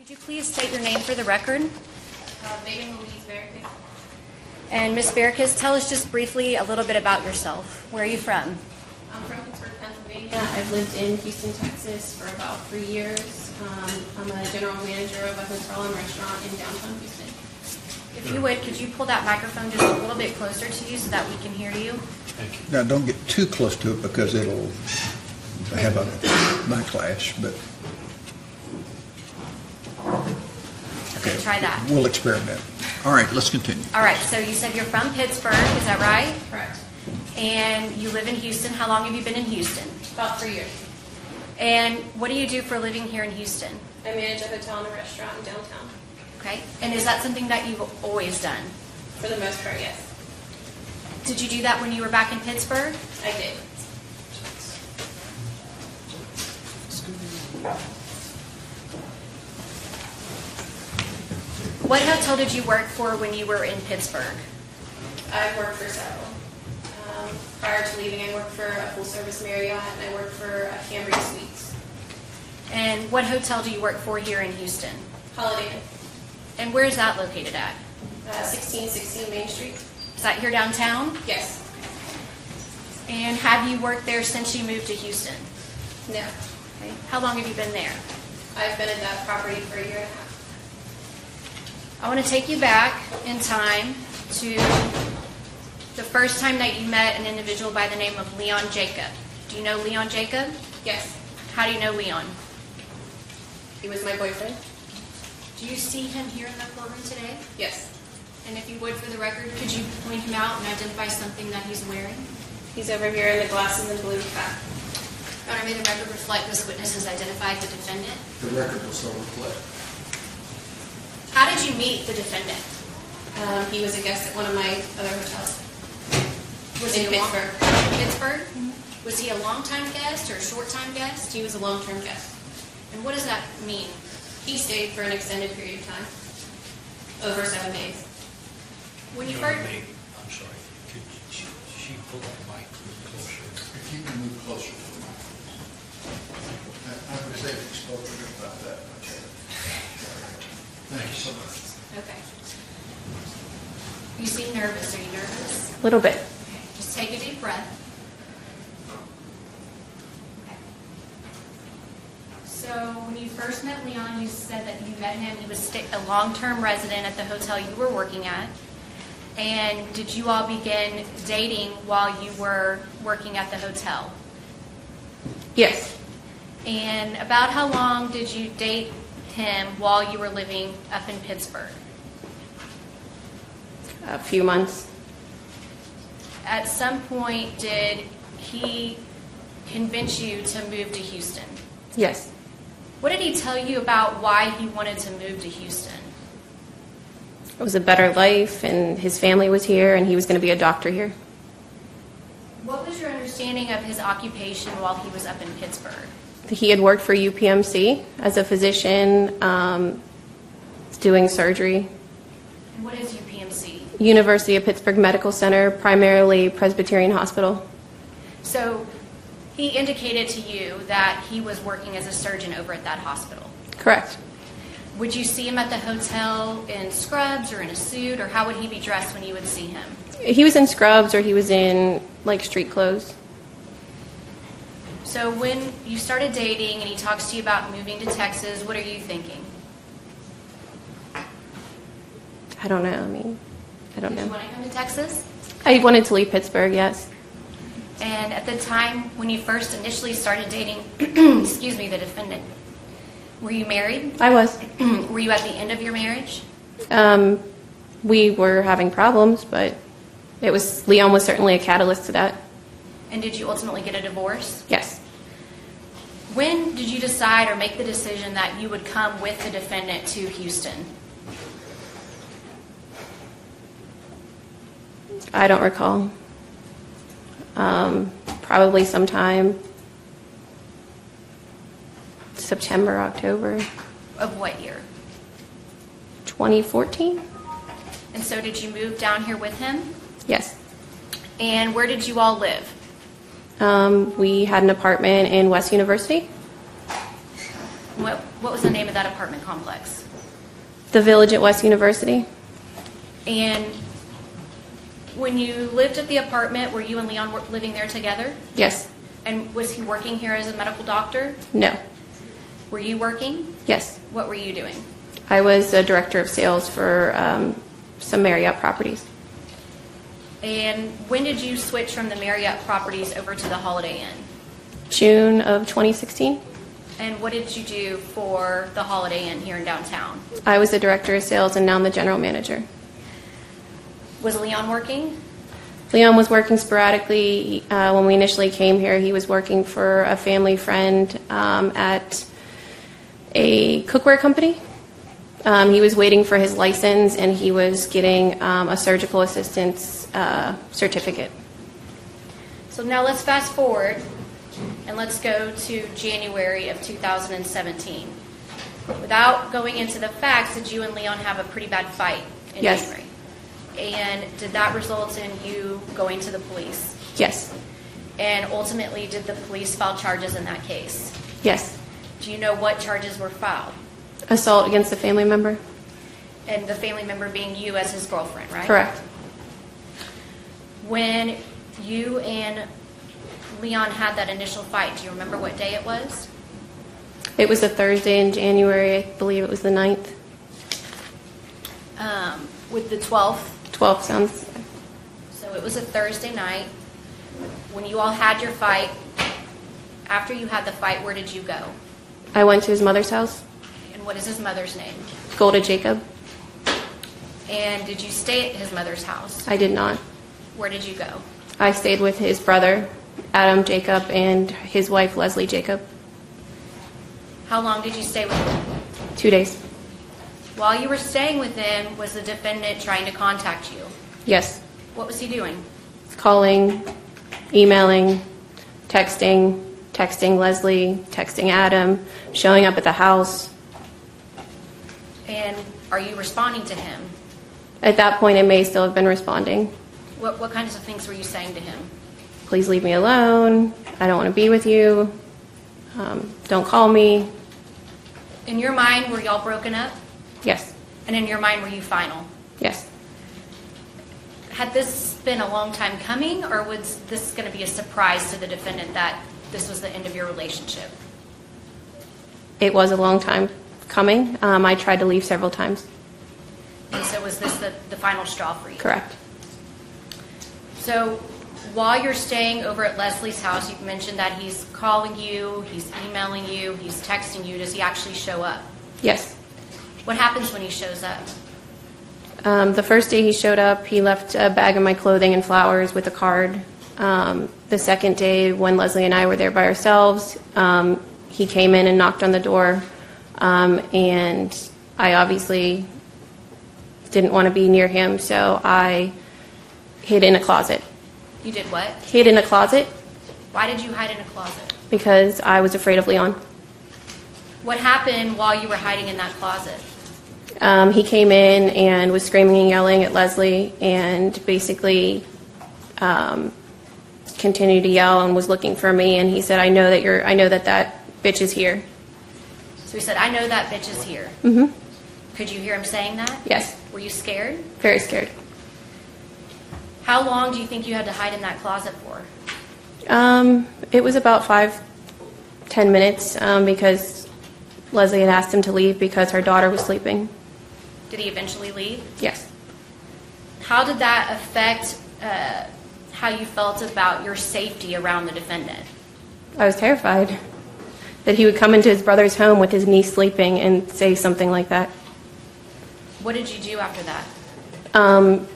Could you please state your name for the record? Meghan Verikas. And Ms. Verikas, tell us just briefly a little bit about yourself. Where are you from? I'm from Pittsburgh, Pennsylvania. I've lived in Houston, Texas for about 3 years. I'm a general manager of a hotel and restaurant in downtown Houston. If you would, could you pull that microphone just a little bit closer to you so that we can hear you? Thank you. Now, don't get too close to it because it'll have a backlash, but... Okay, try that. We'll experiment. All right, let's continue. All right, so you said you're from Pittsburgh, is that right? Correct. And you live in Houston. How long have you been in Houston? About 3 years. And what do you do for a living here in Houston? I manage a hotel and a restaurant in downtown. Okay, and is that something that you've always done? For the most part, yes. Did you do that when you were back in Pittsburgh? I did. What hotel did you work for when you were in Pittsburgh? I've worked for several. Prior to leaving, I worked for a full-service Marriott, and I worked for Cambria Suites. And what hotel do you work for here in Houston? Holiday Inn. And where is that located at? 1616 Main Street. Is that here downtown? Yes. And have you worked there since you moved to Houston? No. Okay. How long have you been there? I've been at that property for a year and a half. I want to take you back in time to the first time that you met an individual by the name of Leon Jacob. Do you know Leon Jacob? Yes. How do you know Leon? He was my boyfriend. Do you see him here in the courtroom today? Yes. And if you would, for the record, could you point him out and identify something that he's wearing? He's over here in the glasses and blue cap. Your Honor, may the record reflect this witness has identified the defendant. The record will so reflect. How did you meet the defendant? He was a guest at one of my other hotels. Was In he a long- Pittsburgh. Pittsburgh? Was he a long-time guest or a short-time guest? He was a long-term guest. And what does that mean? He stayed for an extended period of time, over 7 days. When you No, first... I'm sorry. Could she pull that mic a little closer? If you can move closer to the mic. I would say exposure about that. Thank you so much. Okay. You seem nervous. Are you nervous? A little bit. Okay. Just take a deep breath. Okay. So when you first met Leon, you said that you met him. He was a long-term resident at the hotel you were working at. And did you all begin dating while you were working at the hotel? Yes. And about how long did you date him while you were living up in Pittsburgh? A few months. At some point, did he convince you to move to Houston? Yes. What did he tell you about why he wanted to move to Houston? It was a better life, and his family was here, and he was going to be a doctor here. What was your understanding of his occupation while he was up in Pittsburgh? He had worked for UPMC as a physician, doing surgery. And what is UPMC? University of Pittsburgh Medical Center, primarily Presbyterian Hospital. So he indicated to you that he was working as a surgeon over at that hospital. Correct. Would you see him at the hotel in scrubs or in a suit, or how would he be dressed when you would see him? He was in scrubs, or he was in, like, street clothes. So when you started dating and he talks to you about moving to Texas, what are you thinking? I don't know. I don't Did you know. want to come to Texas? I wanted to leave Pittsburgh, yes. And at the time when you first initially started dating, excuse me, the defendant, were you married? I was. Were you at the end of your marriage? We were having problems, but Leon was certainly a catalyst to that. And did you ultimately get a divorce? Yes. When did you decide or make the decision that you would come with the defendant to Houston? I don't recall. Probably sometime September, October Of what year? 2014. And so did you move down here with him? Yes. And where did you all live? We had an apartment in West University. What was the name of that apartment complex? The Village at West University. And when you lived at the apartment, were you and Leon living there together? Yes. And was he working here as a medical doctor? No. Were you working? Yes. What were you doing? I was a director of sales for some Marriott properties. And when did you switch from the Marriott properties over to the Holiday Inn? June of 2016. And what did you do for the Holiday Inn here in downtown? I was the director of sales and now I'm the general manager. Was Leon working? Leon was working sporadically. When we initially came here, he was working for a family friend at a cookware company. He was waiting for his license and he was getting a surgical assistant's certificate. So now let's fast forward and let's go to January of 2017. Without going into the facts, did you and Leon have a pretty bad fight in Yes. January? And did that result in you going to the police? Yes. And ultimately, did the police file charges in that case? Yes. Do you know what charges were filed? Assault against a family member? And the family member being you as his girlfriend, right? Correct. When you and Leon had that initial fight, do you remember what day it was? It was a Thursday in January. I believe it was the 9th. With the 12th. 12th sounds. So it was a Thursday night. When you all had your fight, after you had the fight, where did you go? I went to his mother's house. And what is his mother's name? Golda Jacob. And did you stay at his mother's house? I did not. Where did you go? I stayed with his brother, Adam Jacob, and his wife, Leslie Jacob. How long did you stay with him? 2 days. While you were staying with him, was the defendant trying to contact you? Yes. What was he doing? Calling, emailing, texting Leslie, texting Adam, showing up at the house. And are you responding to him? At that point, I may still have been responding. What kinds of things were you saying to him? Please leave me alone. I don't want to be with you. Don't call me. In your mind, were y'all broken up? Yes. And in your mind, were you final? Yes. Had this been a long time coming, or was this going to be a surprise to the defendant that this was the end of your relationship? It was a long time coming. I tried to leave several times. And so was this the final straw for you? Correct. So while you're staying over at Leslie's house, you've mentioned that he's calling you, he's emailing you, he's texting you. Does he actually show up? Yes. What happens when he shows up? The first day he showed up, he left a bag of my clothing and flowers with a card. The second day, when Leslie and I were there by ourselves, he came in and knocked on the door, and I obviously didn't want to be near him, so I hid in a closet. You did what? Hid in a closet Why did you hide in a closet? because I was afraid of Leon. What happened while you were hiding in that closet? He came in and was screaming and yelling at Leslie and basically continued to yell and was looking for me, and he said, I know that bitch is here. So he said, I know that bitch is here. Mm-hmm. Could you hear him saying that? Yes. Were you scared? Very scared. How long do you think you had to hide in that closet for? It was about 5-10 minutes because Leslie had asked him to leave because her daughter was sleeping. Did he eventually leave? Yes. How did that affect how you felt about your safety around the defendant? I was terrified that he would come into his brother's home with his niece sleeping and say something like that. What did you do after that?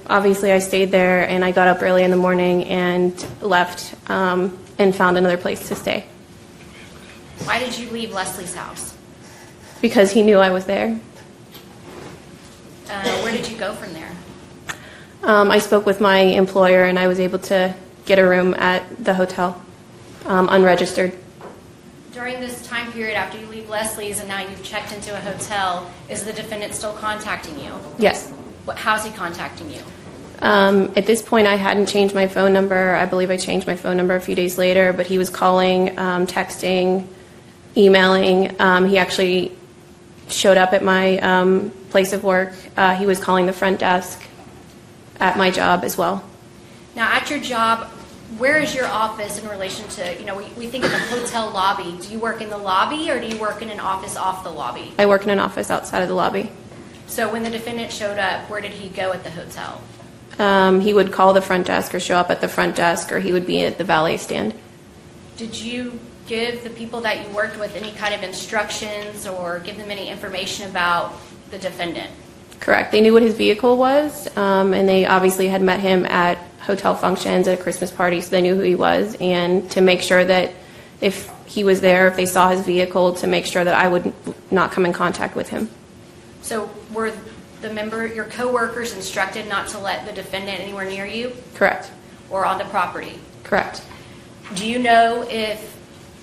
Obviously, I stayed there and I got up early in the morning and left and found another place to stay. Why did you leave Leslie's house? Because he knew I was there. Where did you go from there? I spoke with my employer and I was able to get a room at the hotel, unregistered. During this time period after you leave Leslie's and now you've checked into a hotel, is the defendant still contacting you? Yes. How's he contacting you? At this point, I hadn't changed my phone number. I believe I changed my phone number a few days later, but he was calling, texting, emailing. He actually showed up at my place of work. He was calling the front desk at my job as well. Now, at your job, where is your office in relation to, we think of the hotel lobby. Do you work in the lobby or do you work in an office off the lobby? I work in an office outside of the lobby. So when the defendant showed up, where did he go at the hotel? He would call the front desk or show up at the front desk, or he would be at the valet stand. Did you give the people that you worked with any kind of instructions or give them any information about the defendant? Correct. They knew what his vehicle was, and they obviously had met him at hotel functions, at a Christmas party, so they knew who he was, and to make sure that if he was there, if they saw his vehicle, to make sure that I would not come in contact with him. So were your co-workers instructed not to let the defendant anywhere near you? Correct. Or on the property? Correct. Do you know if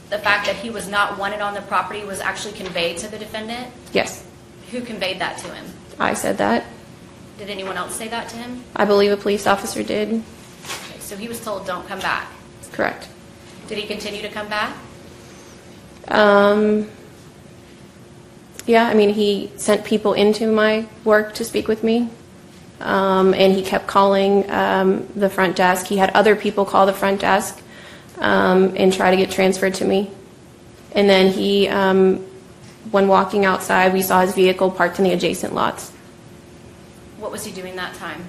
the fact that he was not wanted on the property was actually conveyed to the defendant? Yes. Who conveyed that to him? I said that. Did anyone else say that to him? I believe a police officer did. Okay, so he was told, don't come back. Correct. Did he continue to come back? Yeah, I mean, he sent people into my work to speak with me, and he kept calling the front desk. He had other people call the front desk and try to get transferred to me. And then he, when walking outside, we saw his vehicle parked in the adjacent lots. What was he doing that time?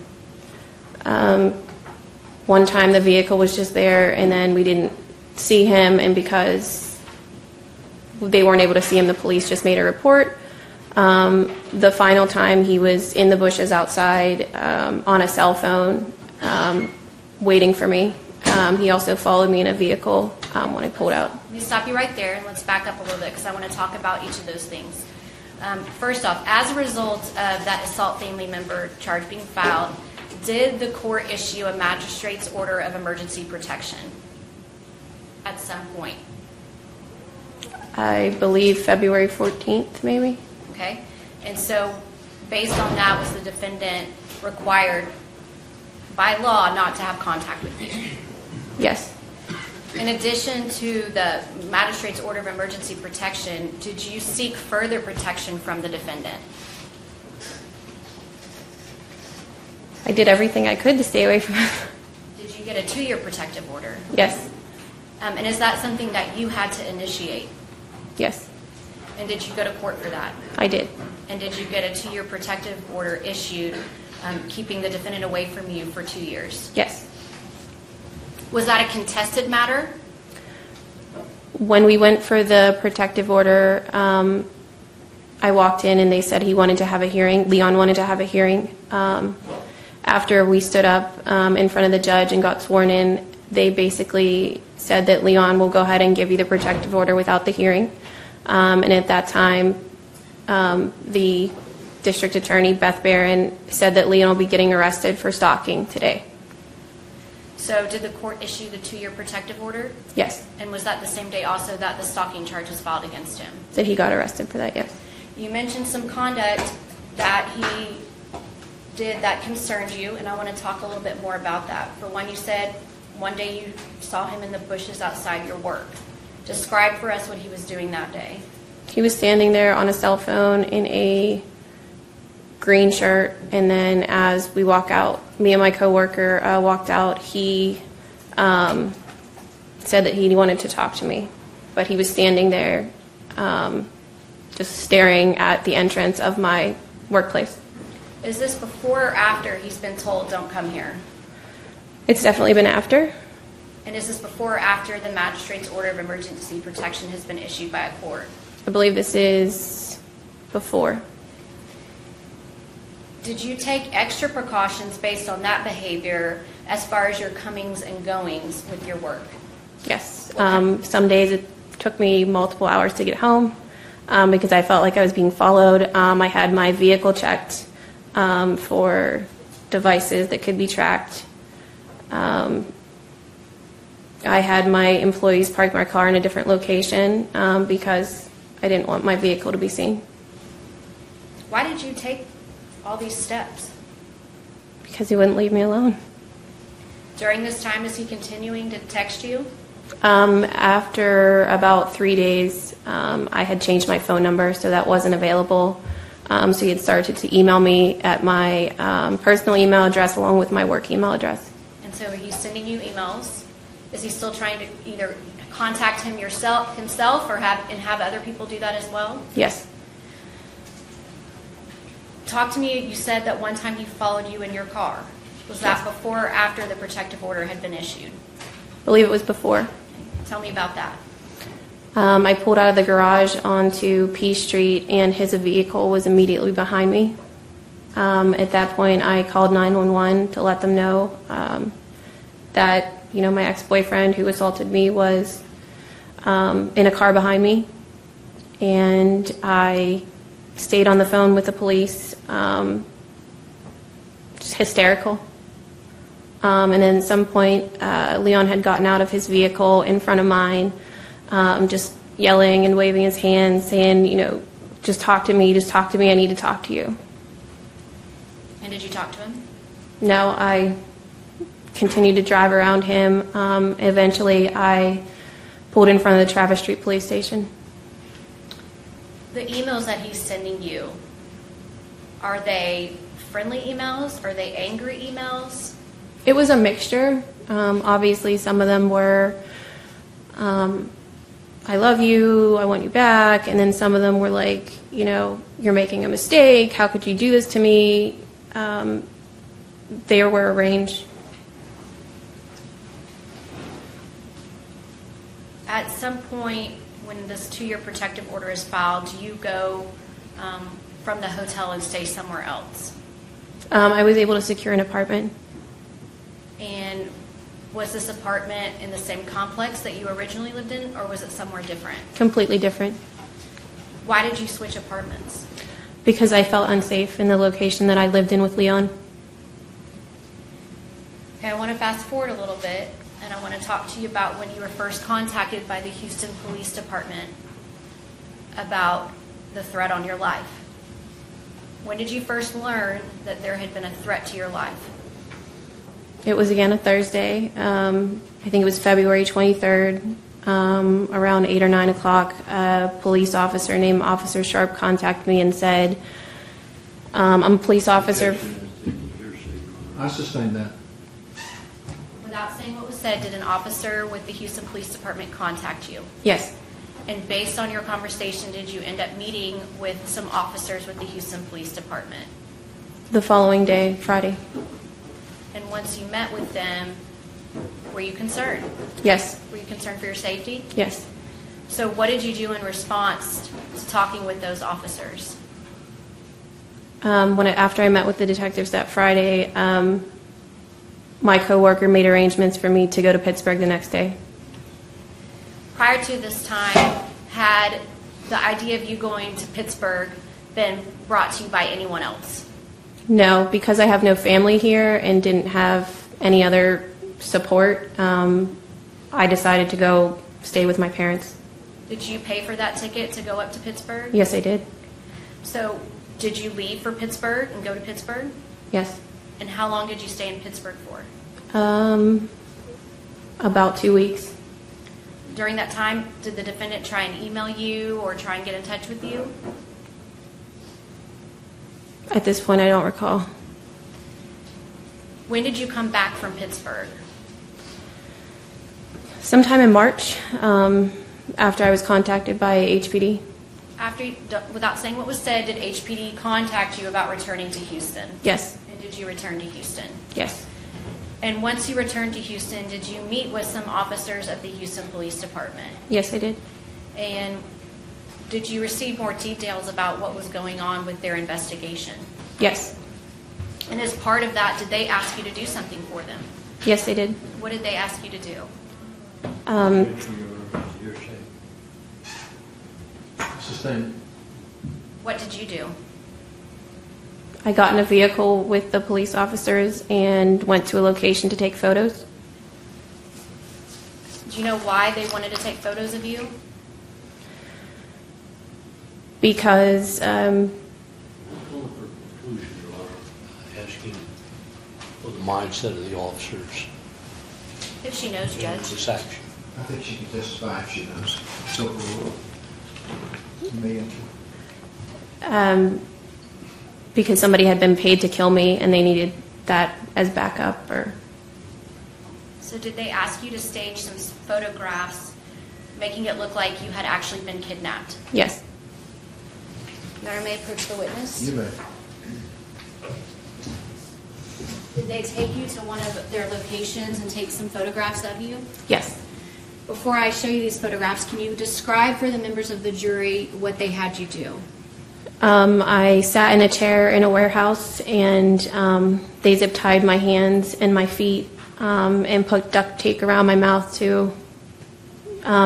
One time the vehicle was just there, and then we didn't see him, and because they weren't able to see him, the police just made a report. The final time he was in the bushes outside on a cell phone waiting for me. He also followed me in a vehicle when I pulled out. Let me stop you right there and let's back up a little bit because I want to talk about each of those things. First off, as a result of that assault family member charge being filed, did the court issue a magistrate's order of emergency protection at some point? I believe February 14th, maybe. Okay. And so based on that, was the defendant required by law not to have contact with you? Yes. In addition to the magistrate's order of emergency protection, did you seek further protection from the defendant? I did everything I could to stay away from him. Did you get a 2-year protective order? Yes. And is that something that you had to initiate? Yes. And did you go to court for that? I did. And did you get a 2-year protective order issued keeping the defendant away from you for 2 years? Yes. Was that a contested matter? When we went for the protective order, I walked in and they said he wanted to have a hearing. Leon wanted to have a hearing. After we stood up in front of the judge and got sworn in, they basically said that Leon will go ahead and give you the protective order without the hearing. And at that time, the district attorney, Beth Barron, said that Leon will be getting arrested for stalking today. So did the court issue the 2-year protective order? Yes. And was that the same day also that the stalking charge was filed against him? That he got arrested for that, yes. You mentioned some conduct that he did that concerned you, and I want to talk a little bit more about that. For one, you said one day you saw him in the bushes outside your work. Describe for us what he was doing that day. He was standing there on a cell phone in a green shirt, and then as we walk out, me and my coworker walked out, he said that he wanted to talk to me, but he was standing there just staring at the entrance of my workplace. Is this before or after he's been told don't come here? It's definitely been after. And is this before or after the magistrate's order of emergency protection has been issued by a court? I believe this is before. Did you take extra precautions based on that behavior as far as your comings and goings with your work? Yes. Some days it took me multiple hours to get home because I felt like I was being followed. I had my vehicle checked for devices that could be tracked. I had my employees park my car in a different location because I didn't want my vehicle to be seen. Why did you take all these steps? Because he wouldn't leave me alone. During this time, is he continuing to text you? After about 3 days, I had changed my phone number, so that wasn't available. So he had started to email me at my personal email address along with my work email address. And so he's sending you emails. Is he still trying to either contact himself or have other people do that as well? Yes. Talk to me. You said that one time he followed you in your car. Was that before or after the protective order had been issued? I believe it was before. Tell me about that. I pulled out of the garage onto P Street, and his vehicle was immediately behind me. At that point, I called 911 to let them know that my ex-boyfriend who assaulted me was in a car behind me, and I stayed on the phone with the police, just hysterical. And then at some point, Leon had gotten out of his vehicle in front of mine, just yelling and waving his hands, saying, just talk to me, I need to talk to you. And did you talk to him? No, I continued to drive around him. Eventually, I pulled in front of the Travis Street Police Station. The emails that he's sending you, are they friendly emails? Are they angry emails? It was a mixture. Obviously, some of them were, I love you, I want you back, and then some of them were like, you're making a mistake, how could you do this to me? They were arranged. At some point, when this 2-year protective order is filed, do you go from the hotel and stay somewhere else? I was able to secure an apartment. And was this apartment in the same complex that you originally lived in, or was it somewhere different? Completely different. Why did you switch apartments? Because I felt unsafe in the location that I lived in with Leon. Okay, I want to fast forward a little bit, and I want to talk to you about when you were first contacted by the Houston Police Department about the threat on your life. When did you first learn that there had been a threat to your life? It was again a Thursday. I think it was February 23rd, around 8 or 9 o'clock. A police officer named Officer Sharp contacted me and said, I'm a police officer. I sustain that. Without saying what was said, did an officer with the Houston Police Department contact you? Yes. And based on your conversation, did you end up meeting with some officers with the Houston Police Department? The following day, Friday. And once you met with them, were you concerned? Yes. Were you concerned for your safety? Yes. So what did you do in response to talking with those officers? After I met with the detectives that Friday, my coworker made arrangements for me to go to Pittsburgh the next day. Prior to this time, had the idea of you going to Pittsburgh been brought to you by anyone else? No, because I have no family here and didn't have any other support, I decided to go stay with my parents. Did you pay for that ticket to go up to Pittsburgh? Yes, I did. So did you leave for Pittsburgh and go to Pittsburgh? Yes. And how long did you stay in Pittsburgh for? About 2 weeks. During that time, did the defendant try and email you or try and get in touch with you? At this point, I don't recall. When did you come back from Pittsburgh? Sometime in March, after I was contacted by HPD. Without saying what was said, did HPD contact you about returning to Houston? Yes. And did you return to Houston? Yes. And once you returned to Houston, did you meet with some officers of the Houston Police Department? Yes, I did. And did you receive more details about what was going on with their investigation? Yes. And as part of that, did they ask you to do something for them? Yes, they did. What did they ask you to do? Sustained. What did you do? I got in a vehicle with the police officers and went to a location to take photos. Do you know why they wanted to take photos of you? Because Only for conclusion, Your Honor, asking for the mindset of the officers If she knows, in Judge. this action. I think she can testify if she knows. So, me and Because somebody had been paid to kill me and they needed that as backup, or So did they ask you to stage some photographs, making it look like you had actually been kidnapped? yes. Your Honor, may I approach the witness? you may. Did they take you to one of their locations and take some photographs of you? Yes. Before I show you these photographs, can you describe for the members of the jury what they had you do? I sat in a chair in a warehouse, and they zip tied my hands and my feet and put duct tape around my mouth to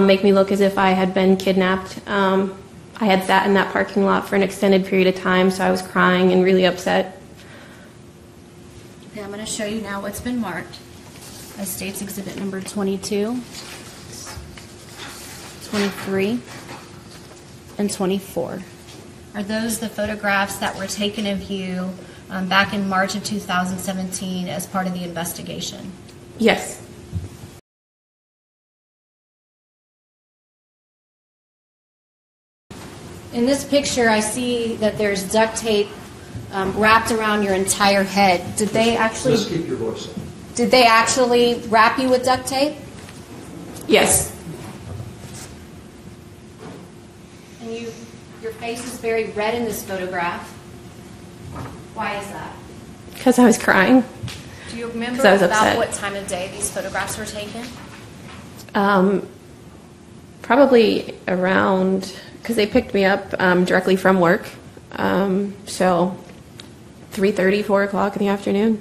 make me look as if I had been kidnapped. I had sat in that parking lot for an extended period of time, so I was crying and really upset. Okay, I'm going to show you now what's been marked as State's Exhibit number 22, 23, and 24. Are those the photographs that were taken of you back in March of 2017 as part of the investigation? Yes. In this picture, I see that there's duct tape wrapped around your entire head. Did they actually? Let's keep your voice up. Did they actually wrap you with duct tape? Yes. And your face is very red in this photograph. Why is that? Because I was crying. Do you remember 'Cause I was about upset. what time of day these photographs were taken? Probably around, because they picked me up directly from work. So 3:30, 4 o'clock in the afternoon.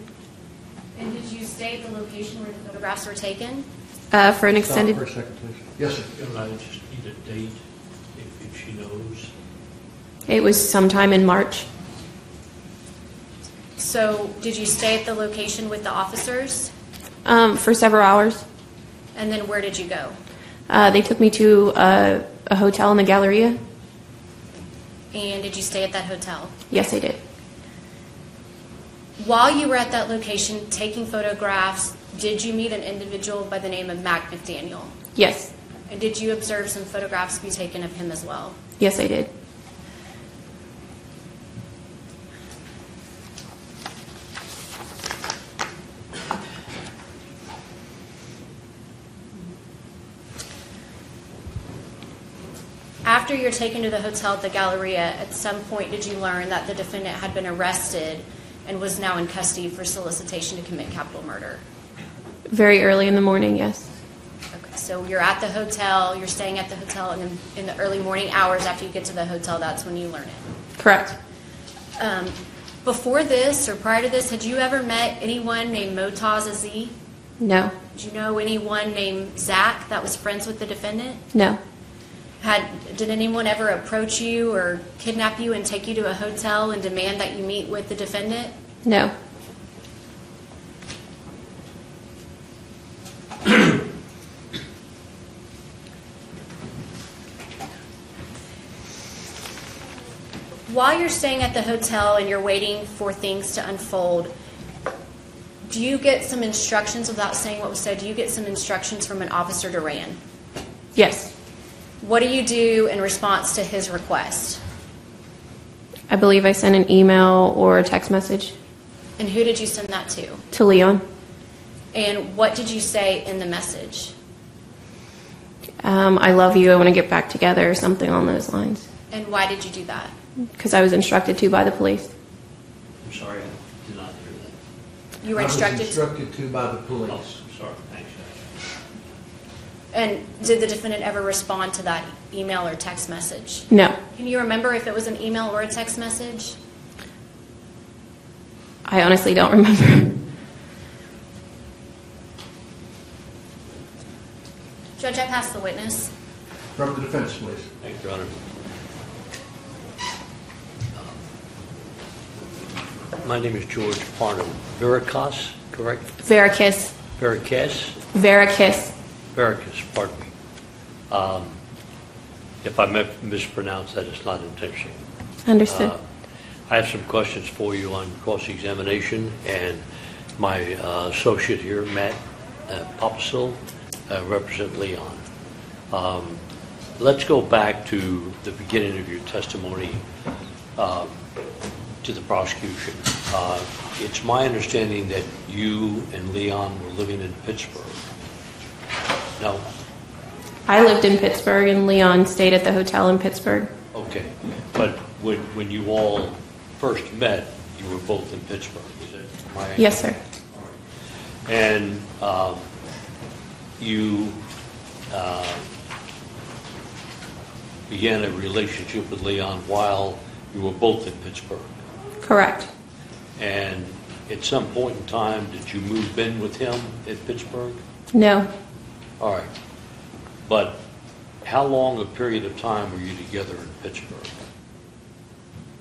And did you stay at the location where the photographs were taken? For an Stop extended. for a second, please. Yes, sir. I just need a date, if she knows. It was sometime in March. So did you stay at the location with the officers? For several hours. And then where did you go? They took me to a hotel in the Galleria. And did you stay at that hotel? Yes, I did. While you were at that location taking photographs, did you meet an individual by the name of Mac McDaniel? Yes. And did you observe some photographs be taken of him as well? Yes, I did. After you're taken to the hotel at the Galleria, at some point did you learn that the defendant had been arrested and was now in custody for solicitation to commit capital murder? Very early in the morning, yes. Okay, so you're at the hotel, you're staying at the hotel, and then in the early morning hours after you get to the hotel, that's when you learn it. Correct. Before this or prior to this, had you ever met anyone named Motaz Aziz? No. Did you know anyone named Zach that was friends with the defendant? No. Did anyone ever approach you or kidnap you and take you to a hotel and demand that you meet with the defendant? No. While you're staying at the hotel and you're waiting for things to unfold, do you get some instructions, without saying what was said, do you get some instructions from an Officer Duran? Yes. What do you do in response to his request? I believe I sent an email or a text message And who did you send that to? to Leon. And what did you say in the message? I love you. I want to get back together, or something along those lines. And why did you do that? Because I was instructed to by the police. I'm sorry, I did not hear that. You were I was instructed. instructed to by the Oh, police. I'm sorry, thanks. And did the defendant ever respond to that email or text message? No. Can you remember if it was an email or a text message? I honestly don't remember. Judge, I pass the witness. From the defense, please. Thank you, Your Honor. My name is George Parnham. Verikas, correct? Verikas. Verikas? Verikas. Verikas, pardon me. If I mispronounced that, it's not intentional. Understood. I have some questions for you on cross-examination, and my associate here, Matt Papasil, represent Leon. Let's go back to the beginning of your testimony to the prosecution. It's my understanding that you and Leon were living in Pittsburgh. No? I lived in Pittsburgh, and Leon stayed at the hotel in Pittsburgh. Okay. But when you all first met, you were both in Pittsburgh. Is that my Yes, sir. And you began a relationship with Leon while you were both in Pittsburgh. Correct. And at some point in time, did you move in with him at Pittsburgh? No. All right. But how long a period of time were you together in Pittsburgh?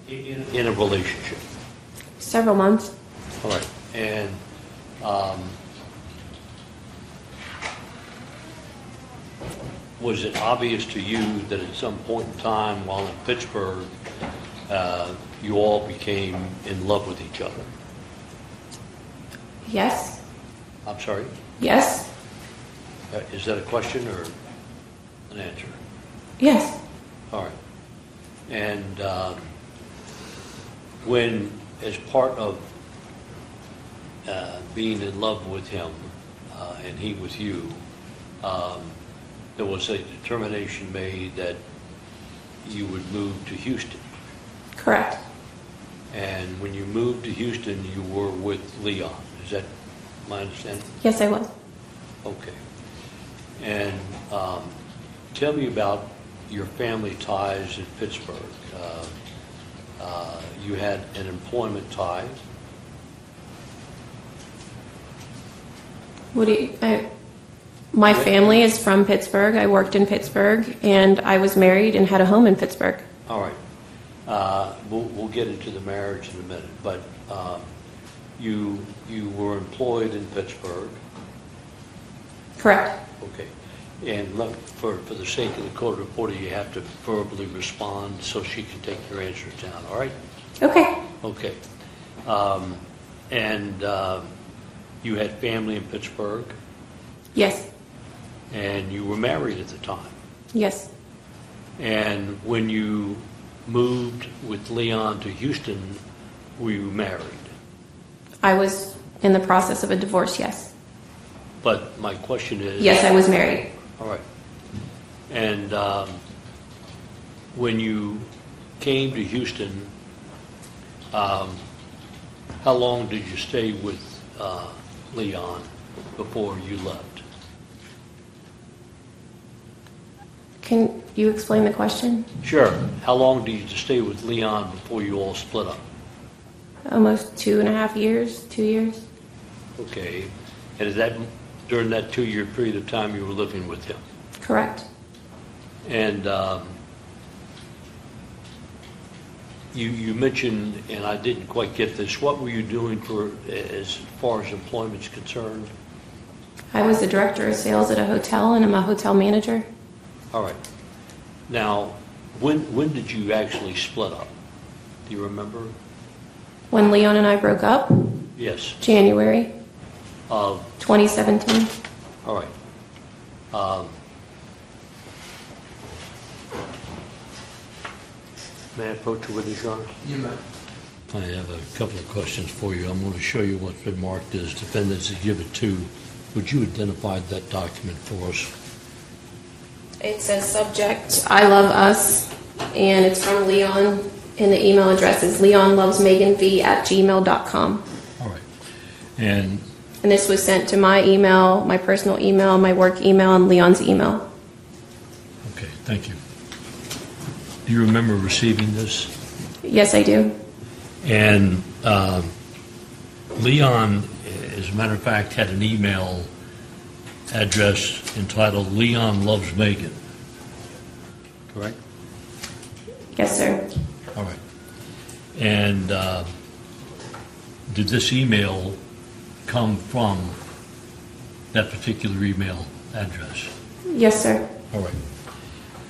In a relationship? Several months. All right. And was it obvious to you that at some point in time while in Pittsburgh, you all became in love with each other? Yes. I'm sorry? Yes. Is that a question or an answer? Yes. All right. And when, as part of being in love with him and he with you, there was a determination made that you would move to Houston. Correct. And when you moved to Houston, you were with Leon. Is that my understanding? Yes, I was. Okay. And tell me about your family ties in Pittsburgh. You had an employment tie. What do you? My family is from Pittsburgh. I worked in Pittsburgh, and I was married and had a home in Pittsburgh. All right. We'll get into the marriage in a minute, but you were employed in Pittsburgh. Correct. Okay. And look, for the sake of the court reporter, you have to verbally respond so she can take your answers down. All right? Okay. Okay. And you had family in Pittsburgh, Yes. and you were married at the time. Yes. And when you moved with Leon to Houston, were you married? I was in the process of a divorce, yes. But my question is... Yes, I was married. All right. And when you came to Houston, how long did you stay with Leon before you left? Can you explain the question? Sure. How long did you stay with Leon before you all split up? Almost 2.5 years, 2 years. Okay. And is that during that 2-year period of time you were living with him? Correct. And you mentioned, and I didn't quite get this, what were you doing as far as employment's concerned? I was the director of sales at a hotel, and I'm a hotel manager. All right. Now, when did you actually split up? Do you remember? When Leon and I broke up, Yes. January Of 2017. All right. May I approach you with this, Your Honor? You may. I have a couple of questions for you. I'm going to show you what's been marked as Defendants Exhibit 2. Would you identify that document for us? It says subject, I love us, and it's from Leon, and the email address is leonlovesmeganv@gmail.com. All right. And And this was sent to my email, my personal email, my work email, and Leon's email. okay, thank you. Do you remember receiving this? Yes, I do. And Leon, as a matter of fact, had an email address entitled Leon Loves Megan. Correct? Yes, sir. All right. And did this email come from that particular email address? Yes, sir. All right.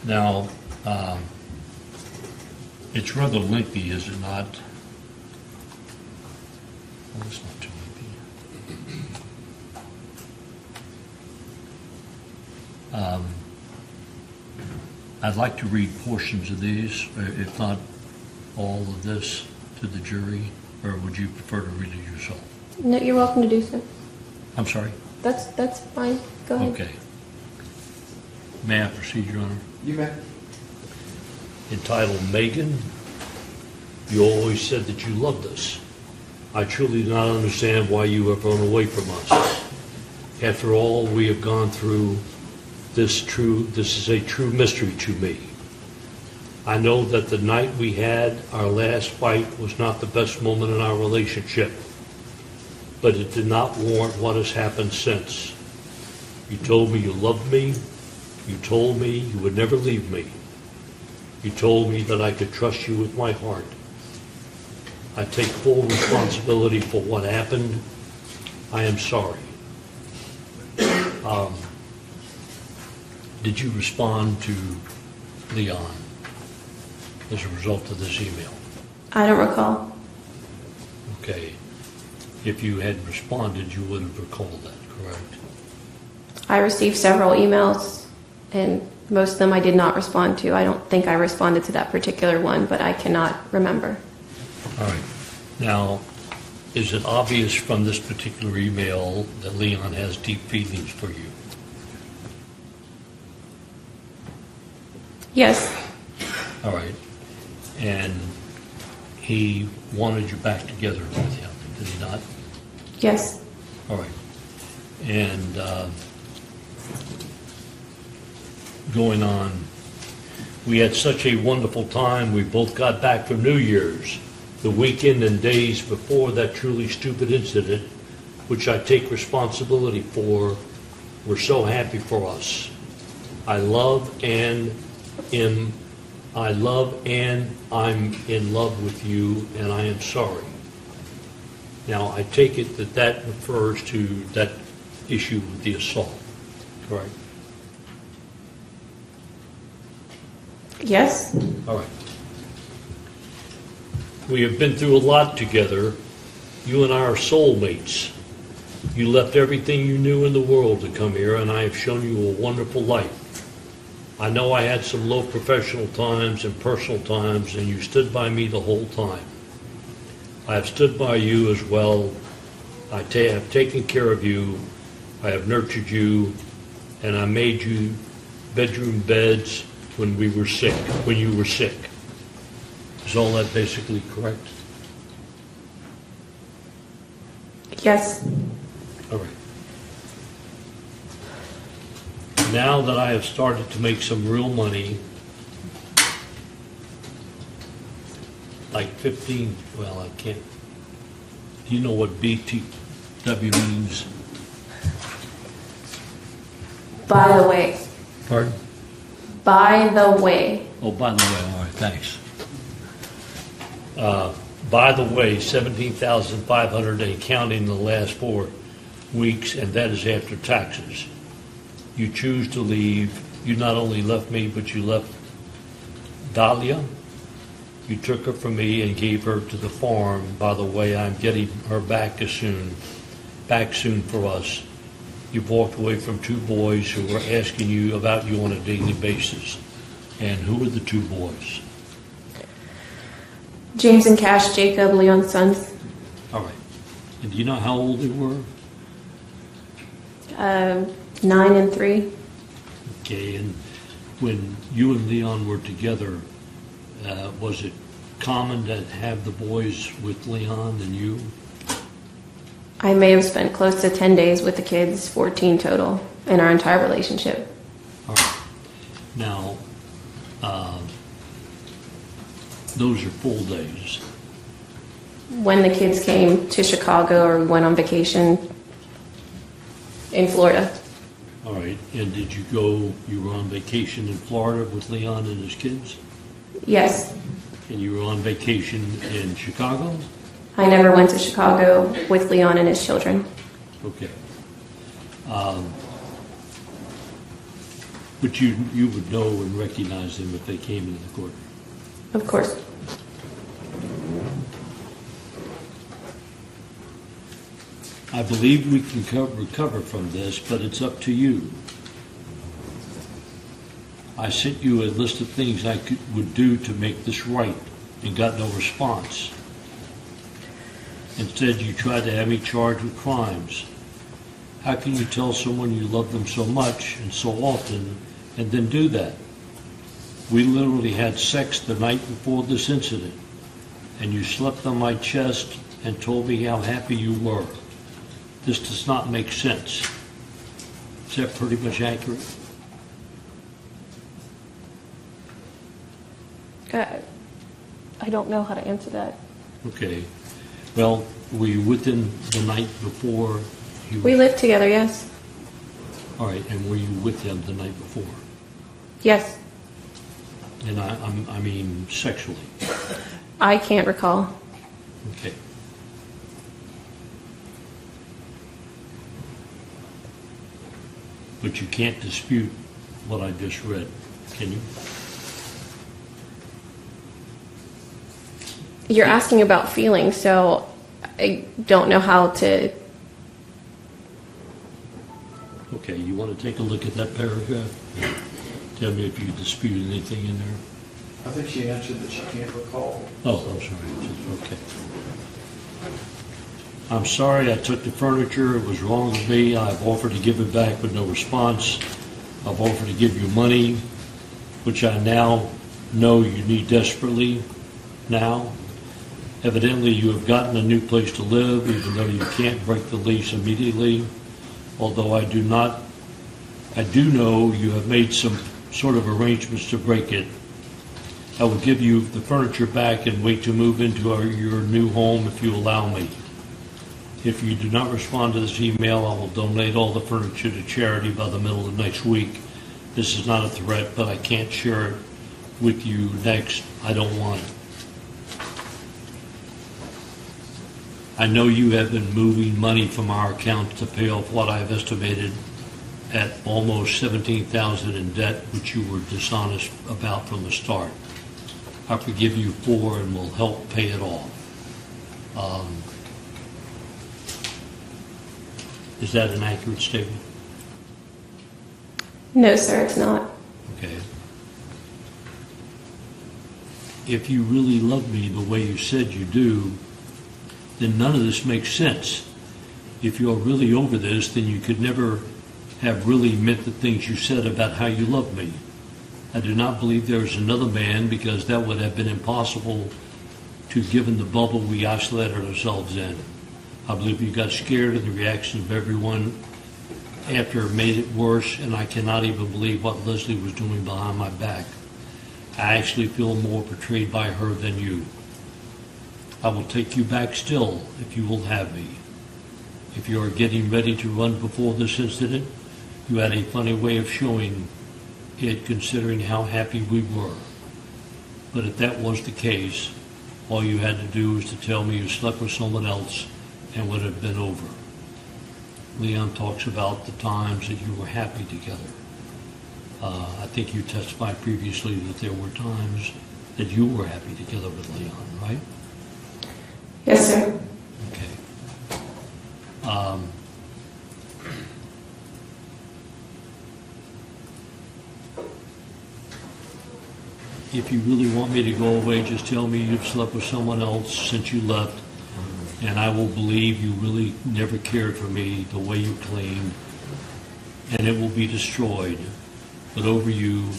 Now, it's rather lengthy, is it not? Well, it's not too lengthy. I'd like to read portions of these, if not all of this, to the jury, or would you prefer to read it yourself? No, you're welcome to do so. I'm sorry? That's fine. Go ahead. Okay. May I proceed, Your Honor? You may. Entitled, Megan, you always said that you loved us. I truly do not understand why you have run away from us. After all we have gone through, this is a true mystery to me. I know that the night we had our last fight was not the best moment in our relationship, but it did not warrant what has happened since. You told me you loved me. You told me you would never leave me. You told me that I could trust you with my heart. I take full responsibility for what happened. I am sorry. Did you respond to Leon as a result of this email? I don't recall. Okay. If you had responded, you would have recalled that, correct? I received several emails, and most of them I did not respond to. I don't think I responded to that particular one, but I cannot remember. All right. Now, is it obvious from this particular email that Leon has deep feelings for you? Yes. All right. And he wanted you back together with him, did he not? Yes. All right. And going on, we had such a wonderful time. We both got back from New Year's. The weekend and days before that truly stupid incident, which I take responsibility for, were so happy for us. I love and I'm in love with you, and I am sorry. Now, I take it that that refers to that issue with the assault, correct? Yes. All right. We have been through a lot together. You and I are soulmates. You left everything you knew in the world to come here, and I have shown you a wonderful life. I know I had some low professional times and personal times, and you stood by me the whole time. I have stood by you as well. I have taken care of you. I have nurtured you, and I made you bedroom beds when we were sick, when you were sick. Is all that basically correct? Yes. All right. Now that I have started to make some real money, like 15, well, I can't. Do you know what BTW means? By the way. Pardon? By the way. Oh, by the way, all right, thanks. By the way, 17,500 and counting the last 4 weeks, and that is after taxes. You choose to leave. You not only left me, but you left Dahlia. You took her from me and gave her to the farm. By the way, I'm getting her back soon for us. You've walked away from 2 boys who were asking you about you on a daily basis. And who are the 2 boys? James and Cash, Jacob, Leon's sons. All right. And do you know how old they were? 9 and 3. Okay, and when you and Leon were together, was it common to have the boys with Leon and you? I may have spent close to 10 days with the kids, 14 total, in our entire relationship. All right. Now, those are full days. When the kids came to Chicago or went on vacation in Florida. All right. And did you were on vacation in Florida with Leon and his kids? Yes. And you were on vacation in Chicago? I never went to Chicago with Leon and his children. Okay. But you would know and recognize them if they came into the courtroom? Of course. I believe we can recover from this, but it's up to you. I sent you a list of things would do to make this right and got no response. Instead, you tried to have me charged with crimes. How can you tell someone you love them so much and so often and then do that? We literally had sex the night before this incident, and you slept on my chest and told me how happy you were. This does not make sense. Is that pretty much accurate? I don't know how to answer that. Okay. Well, were you with him the night before? We lived together, yes. All right, and were you with him the night before? Yes. And I mean sexually? I can't recall. Okay. But you can't dispute what I just read, can you? You're asking about feelings, so I don't know how to. Okay, you want to take a look at that paragraph? Tell me if you dispute anything in there. I think she answered that she can't recall. Oh, I'm sorry. Okay. I'm sorry I took the furniture. It was wrong of me. I've offered to give it back with no response. I've offered to give you money, which I now know you need desperately now. Evidently, you have gotten a new place to live, even though you can't break the lease immediately. Although I do know you have made some sort of arrangements to break it. I will give you the furniture back and wait to move into your new home if you allow me. If you do not respond to this email, I will donate all the furniture to charity by the middle of next week. This is not a threat, but I can't share it with you next. I don't want it. I know you have been moving money from our account to pay off what I have estimated at almost $17,000 in debt, which you were dishonest about from the start. I forgive you for and will help pay it off. Is that an accurate statement? No, sir, it's not. Okay. If you really love me the way you said you do, then none of this makes sense. If you're really over this, then you could never have really meant the things you said about how you love me. I do not believe there is another man, because that would have been impossible to, given the bubble we isolated ourselves in. I believe you got scared of the reaction of everyone after it made it worse, and I cannot even believe what Leslie was doing behind my back. I actually feel more betrayed by her than you. I will take you back still if you will have me. If you are getting ready to run before this incident, you had a funny way of showing it, considering how happy we were. But if that was the case, all you had to do was to tell me you slept with someone else and would have been over. Leon talks about the times that you were happy together. I think you testified previously that there were times that you were happy together with Leon, right? Yes, sir. Okay. If you really want me to go away, just tell me you've slept with someone else since you left, and I will believe you really never cared for me the way you claimed, and it will be destroyed. But over you,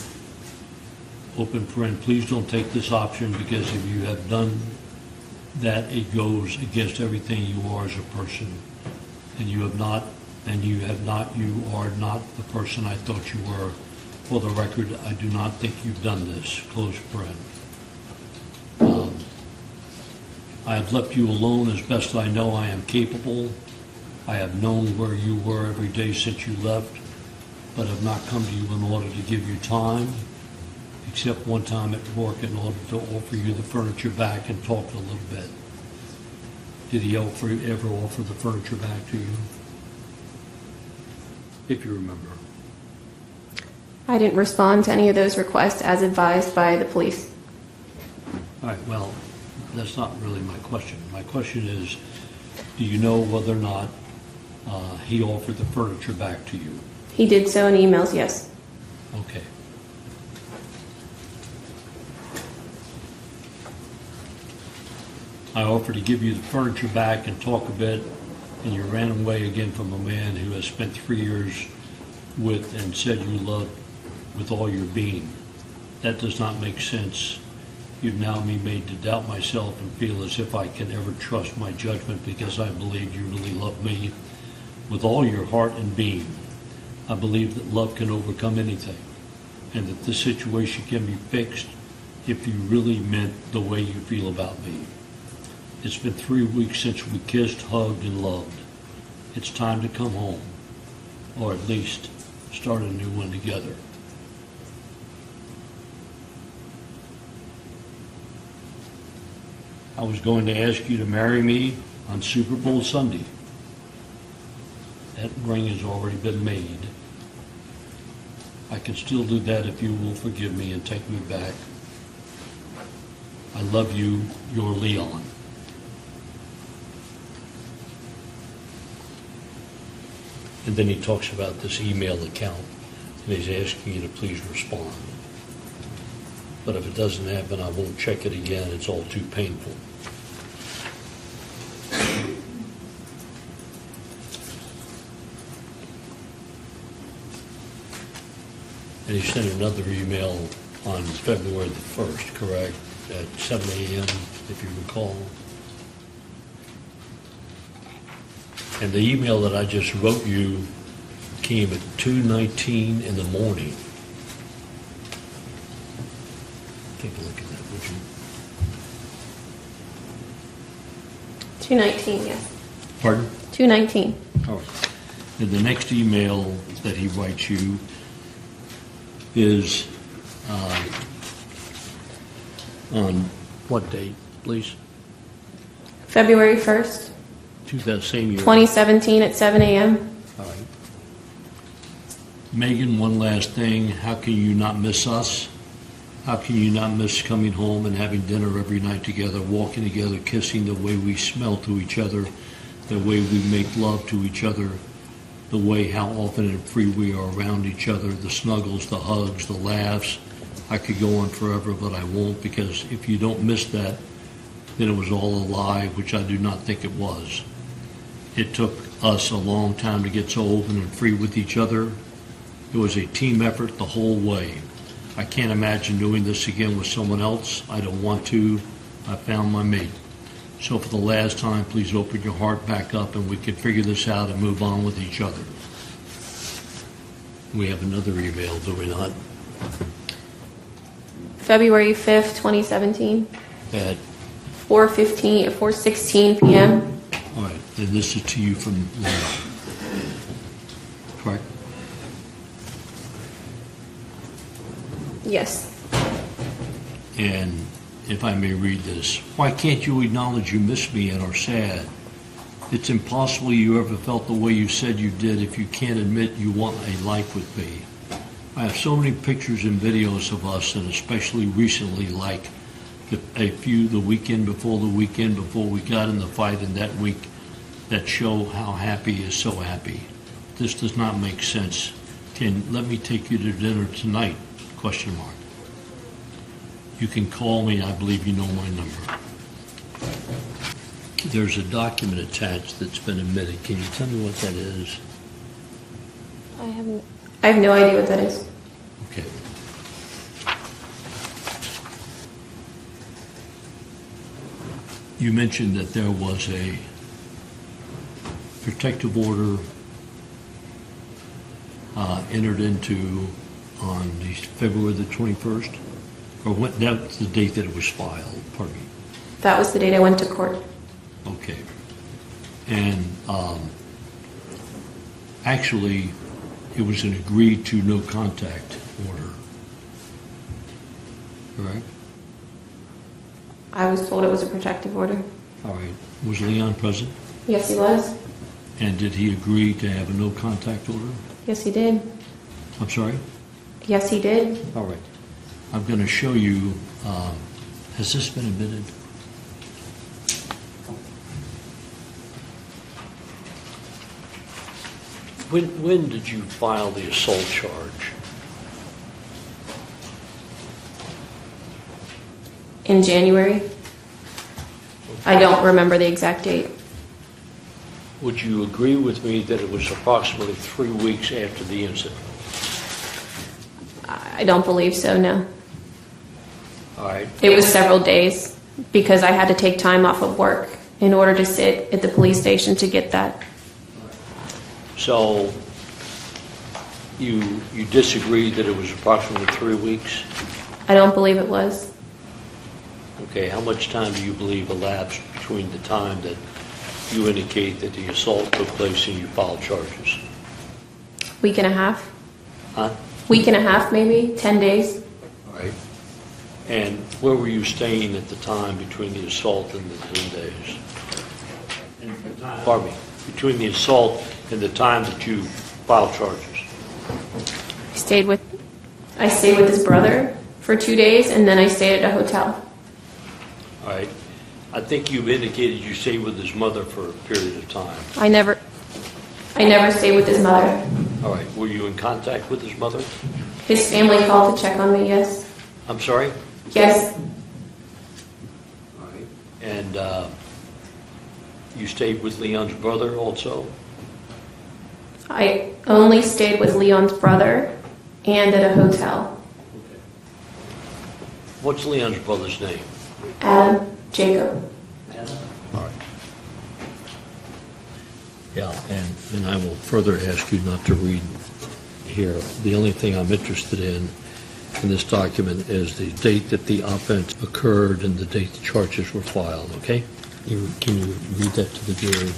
open friend, please don't take this option, because if you have done that, it goes against everything you are as a person, and you are not the person I thought you were. For the record, I do not think you've done this. Close friend. I have left you alone as best I know I am capable. I have known where you were every day since you left, but have not come to you in order to give you time, except one time at work in order to offer you the furniture back and talk a little bit. Did he ever offer the furniture back to you? If you remember. I didn't respond to any of those requests as advised by the police. All right, well, that's not really my question. My question is, do you know whether or not he offered the furniture back to you? He did so in emails, yes. Okay. I offered to give you the furniture back and talk a bit, and you ran away again from a man who has spent 3 years with and said you loved with all your being. That does not make sense. You've now me made to doubt myself and feel as if I can ever trust my judgment because I believe you really love me with all your heart and being. I believe that love can overcome anything, and that this situation can be fixed if you really meant the way you feel about me. It's been 3 weeks since we kissed, hugged, and loved. It's time to come home, or at least start a new one together. I was going to ask you to marry me on Super Bowl Sunday. That ring has already been made. I can still do that if you will forgive me and take me back. I love you, your Leon. And then he talks about this email account, and he's asking you to please respond. But if it doesn't happen, I won't check it again. It's all too painful. And he sent another email on February the 1st, correct? At 7 a.m., if you recall. And the email that I just wrote you came at 2:19 in the morning. Take a look at that, would you? 219, yes. Pardon? 219. All right. And the next email that he writes you is on what date, please? February 1st, That same year. 2017 at 7 a.m. All right. Megan, one last thing. How can you not miss us? How can you not miss coming home and having dinner every night together, walking together, kissing, the way we smell to each other, the way we make love to each other, the way how often and free we are around each other, the snuggles, the hugs, the laughs. I could go on forever, but I won't, because if you don't miss that, then it was all a lie, which I do not think it was. It took us a long time to get so open and free with each other. It was a team effort the whole way. I can't imagine doing this again with someone else. I don't want to. I found my mate. So for the last time, please open your heart back up and we can figure this out and move on with each other. We have another email, do we not? February 5th, 2017, At, 4:16 p.m. all right, and this is to you from Leon. Correct? Yes. And if I may read this, why can't you acknowledge you miss me and are sad? It's impossible you ever felt the way you said you did if you can't admit you want a life with me. I have so many pictures and videos of us, and especially recently, like a few the weekend before we got in the fight in that week, that show how happy is so happy. This does not make sense. Let me take you to dinner tonight? ? You can call me. I believe you know my number. There's a document attached that's been admitted. Can you tell me what that is? I have no idea what that is. Okay. You mentioned that there was a protective order entered into on February the 21st? Or what? That's the date that it was filed, pardon me. That was the date I went to court. Okay. And actually, it was an agreed to no contact order. Correct? I was told it was a protective order. All right. Was Leon present? Yes, he was. And did he agree to have a no contact order? Yes, he did. I'm sorry? Yes, he did. All right. I'm going to show you, has this been admitted? When did you file the assault charge? In January. I don't remember the exact date. Would you agree with me that it was approximately 3 weeks after the incident? I don't believe so, no. All right. It was several days because I had to take time off of work in order to sit at the police station to get that. So you disagree that it was approximately 3 weeks? I don't believe it was. Okay, how much time do you believe elapsed between the time that you indicate that the assault took place and you filed charges? Week and a half. Huh? Week and a half, maybe 10 days. All right. And where were you staying at the time between the assault and the 10 days? Pardon me, between the assault and the time that you filed charges? I stayed with his brother for 2 days, and then I stayed at a hotel. All right. I think you've indicated you stayed with his mother for a period of time. I never stayed with his mother. All right. Were you in contact with his mother? His family called to check on me, yes. I'm sorry? Yes, All right. And you stayed with Leon's brother also? I only stayed with Leon's brother and at a hotel. Okay. What's Leon's brother's name? Adam, Jacob. All right. Yeah, and I will further ask you not to read here. The only thing I'm interested in this document is the date that the offense occurred and the date the charges were filed, okay? Can you read that to the jury?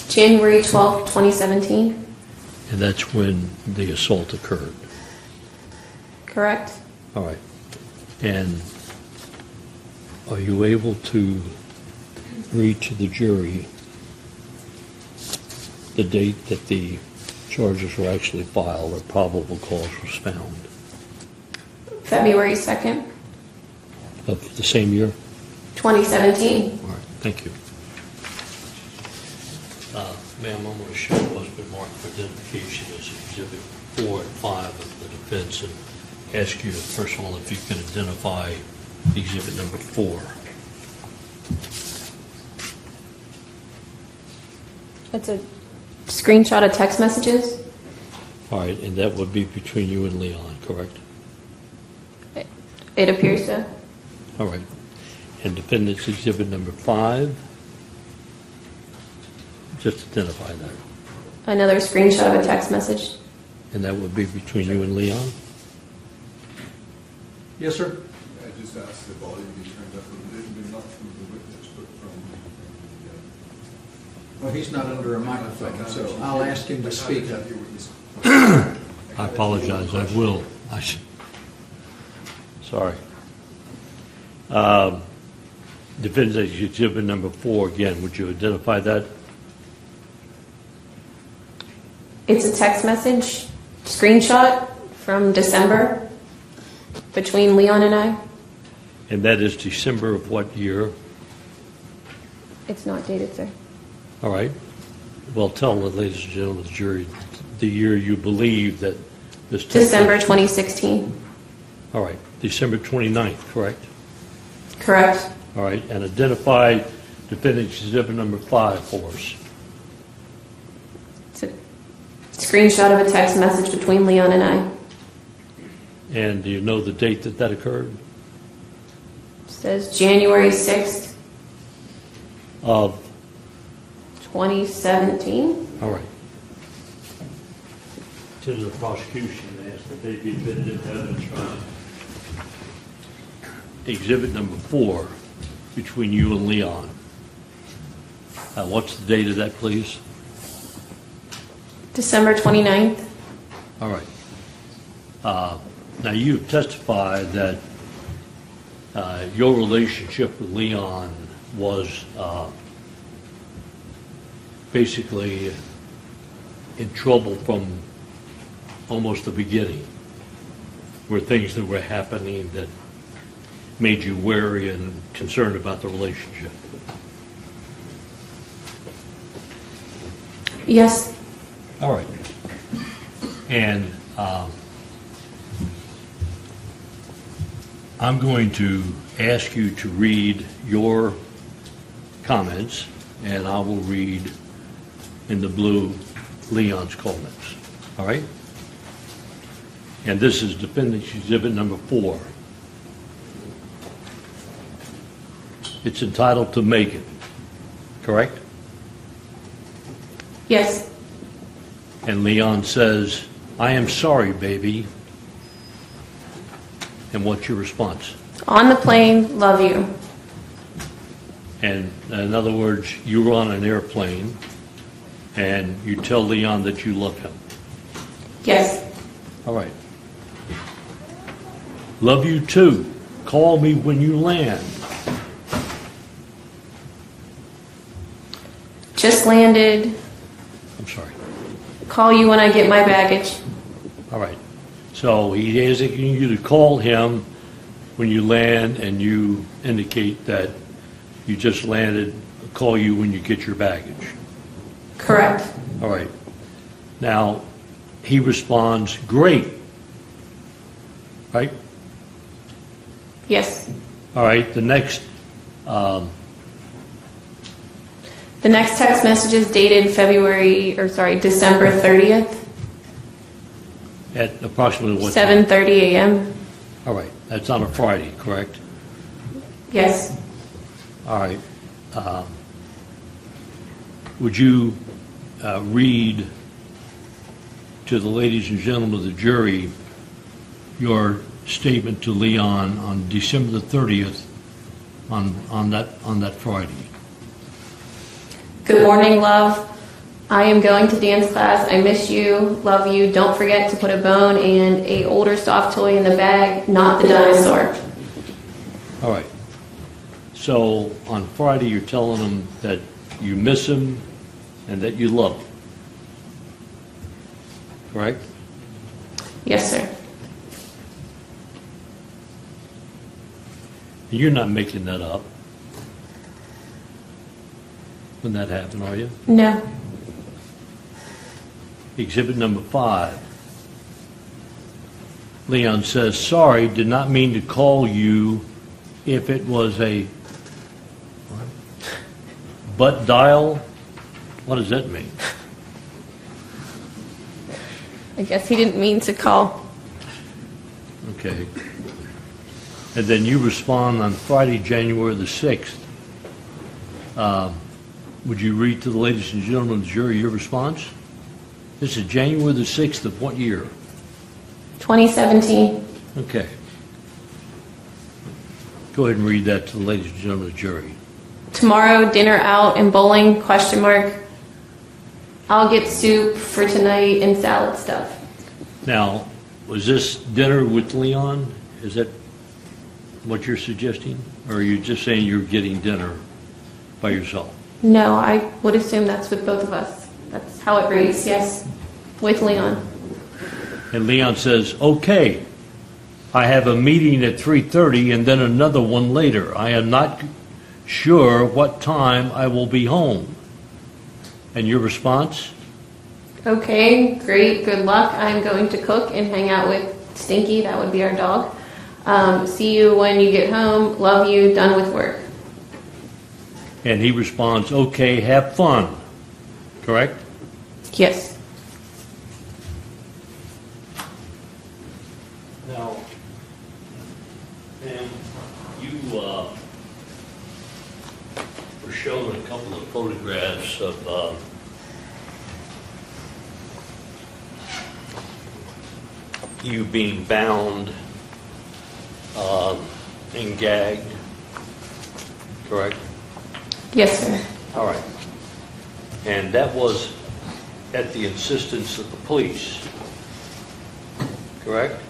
January 12th, 2017. And that's when the assault occurred. Correct. All right. And are you able to read to the jury the date that the charges were actually filed or probable cause was found? February 2nd, Of the same year? 2017. All right, thank you. Ma'am, I'm going to show what's been marked for identification as Exhibit 4 and 5 of the defense and ask you, first of all, if you can identify Exhibit number 4. It's a screenshot of text messages. All right, and that would be between you and Leon, correct? It appears so. All right. And defendant's Exhibit number 5, just identify that. Another screenshot of a text message. And that would be between you and Leon? Yes, sir. I just asked the volume be turned up a little bit, not from the witness, but from the... Well, he's not under a microphone, so I'll ask him to speak up. I apologize, I will. Sorry. Defendant's Exhibit number 4, again, would you identify that? It's a text message screenshot from December between Leon and I. And that is December of what year? It's not dated, sir. All right. Well, tell the ladies and gentlemen of the jury the year you believe that this... December 2016. All right. December 29th, correct? Correct. All right. And identify defendant's Exhibit number 5 for us. It's a screenshot of a text message between Leon and I. And do you know the date that that occurred? It says January 6th, Of... 2017. All right. To the prosecution, they asked that they be admitted into evidence trial. Exhibit number 4, between you and Leon. What's the date of that, please? December 29th. All right. Now, you've testified that your relationship with Leon was basically in trouble from almost the beginning. Were things that were happening that made you wary and concerned about the relationship? Yes. All right. And I'm going to ask you to read your comments, and I will read in the blue Leon's comments. All right? And this is Defendant's Exhibit number 4. It's entitled to Meghan, correct? Yes. And Leon says, "I am sorry, baby." And what's your response? On the plane, love you. And in other words, you were on an airplane, and you tell Leon that you love him. Yes. All right. Love you too. Call me when you land. Just landed. I'm sorry. Call you when I get my baggage. All right. So he is asking you to call him when you land, and you indicate that you just landed, call you when you get your baggage. Correct. All right. Now, he responds, "Great." Right? Yes. All right. The next, The next text message is dated December 30th, at approximately what time? 7:30 a.m. All right. That's on a Friday, correct? Yes. All right. Would you read to the ladies and gentlemen of the jury your statement to Leon on December the 30th on that Friday? Good morning, love. I am going to dance class. I miss you. Love you. Don't forget to put a bone and a older soft toy in the bag, not the dinosaur. All right. So on Friday, you're telling him that you miss him and that you love him. Correct? Yes, sir. You're not making that up when that happened, are you? No. Exhibit number 5. Leon says, "Sorry, did not mean to call you if it was a butt dial." What does that mean? I guess he didn't mean to call. Okay. And then you respond on Friday, January the 6th. Would you read to the ladies and gentlemen of the jury your response? This is January the 6th of what year? 2017. Okay. Go ahead and read that to the ladies and gentlemen of the jury. Tomorrow, dinner out and bowling, ? I'll get soup for tonight and salad stuff. Now, was this dinner with Leon? Is that what you're suggesting? Or are you just saying you're getting dinner by yourself? No, I would assume that's with both of us. That's how it reads, yes. With Leon. And Leon says, "Okay, I have a meeting at 3:30 and then another one later. I am not sure what time I will be home." And your response? Okay, great, good luck. I'm going to cook and hang out with Stinky, that would be our dog. See you when you get home. Love you, done with work. And he responds, "Okay, have fun." Correct? Yes. Now, and you were shown a couple of photographs of you being bound and gagged, correct? Yes, sir. All right. And that was at the insistence of the police, correct?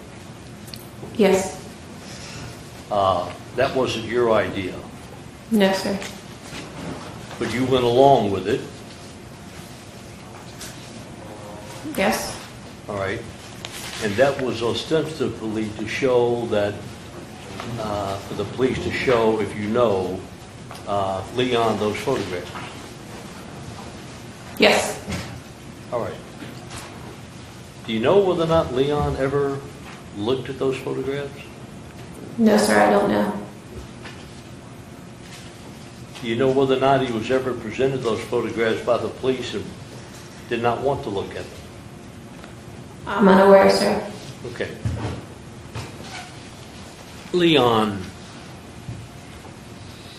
Yes. That wasn't your idea, No, sir. but you went along with it, Yes. all right? And that was ostensibly to show that, for the police to show, if you know, Leon those photographs. Yes. All right. Do you know whether or not Leon ever looked at those photographs? No, sir, I don't know. Do you know whether or not he was ever presented those photographs by the police and did not want to look at them? I'm unaware, sir. Okay. Leon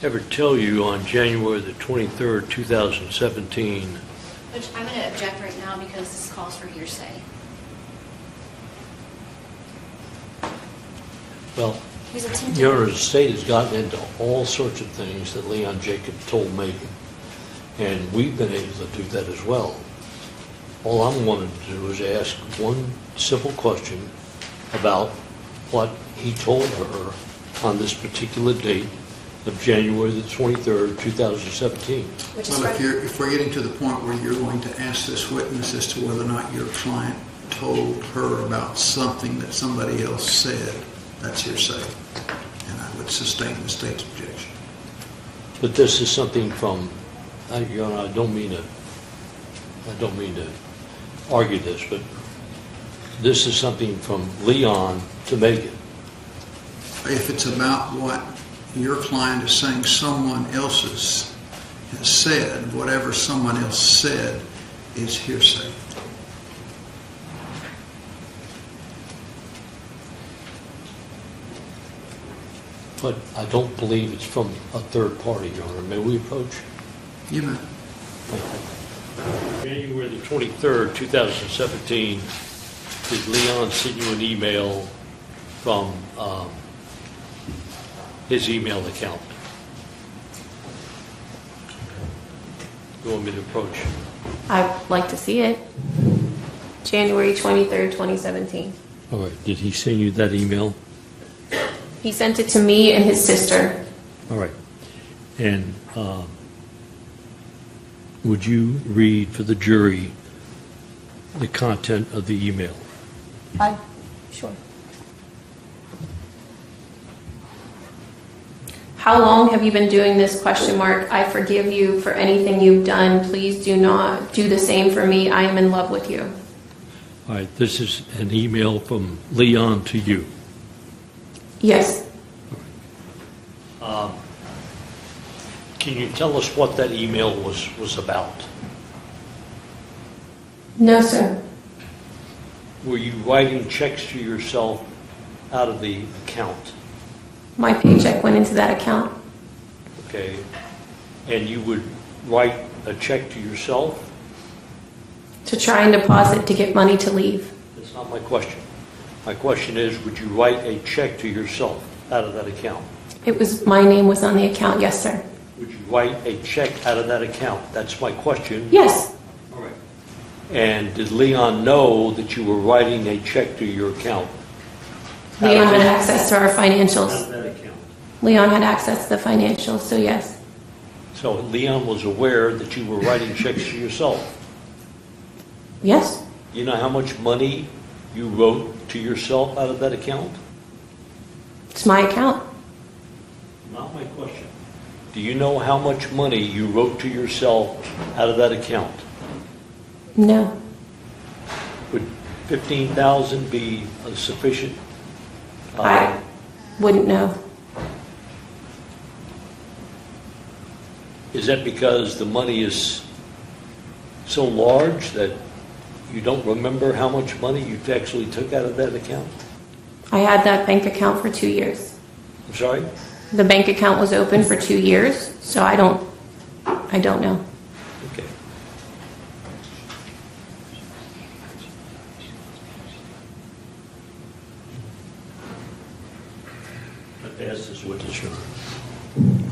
ever tell you on January the 23rd, 2017, Which I'm going to object right now because this calls for hearsay. well, He's attempting. your state has gotten into all sorts of things that Leon Jacob told Megan, and we've been able to do that as well. All I'm wanting to do is ask one simple question about what he told her on this particular date of January the 23rd, 2017. Which is Well, right. if we're getting to the point where you're going to ask this witness as to whether or not your client told her about something that somebody else said, that's hearsay. And I would sustain the state's objection. But this is something from, Your Honor, I don't mean to argue this, but this is something from Leon to Megan. If it's about what your client is saying someone else has said, whatever someone else said is hearsay. But I don't believe it's from a third party, Your Honor. May we approach? You may. January the 23rd, 2017, did Leon send you an email from his email account? You want me to approach? I'd like to see it. January 23rd, 2017. All right. Did he send you that email? He sent it to me and his sister. All right. And would you read for the jury the content of the email? Sure. How long have you been doing this? Question mark. I forgive you for anything you've done. Please do not do the same for me. I am in love with you. All right. This is an email from Leon to you. Yes. Can you tell us what that email was about? No, sir. Were you writing checks to yourself out of the account? My paycheck went into that account. Okay. And you would write a check to yourself? To try and deposit to get money to leave. That's not my question. My question is, would you write a check to yourself out of that account? It was, my name was on the account. Yes, sir. Would you write a check out of that account? That's my question. Yes. All right. And did Leon know that you were writing a check to your account? Leon had access to our Out financials. of that account. Leon had access to the financials, so yes. So Leon was aware that you were writing checks to yourself. Yes. You know how much money you wrote to yourself out of that account? It's my account. Not my question. Do you know how much money you wrote to yourself out of that account? No. Would $15,000 be sufficient? I wouldn't know. Is that because the money is so large that you don't remember how much money you actually took out of that account? I had that bank account for 2 years. I'm sorry? The bank account was open for 2 years, so I don't know. Okay. I've asked this witness, Your Honor.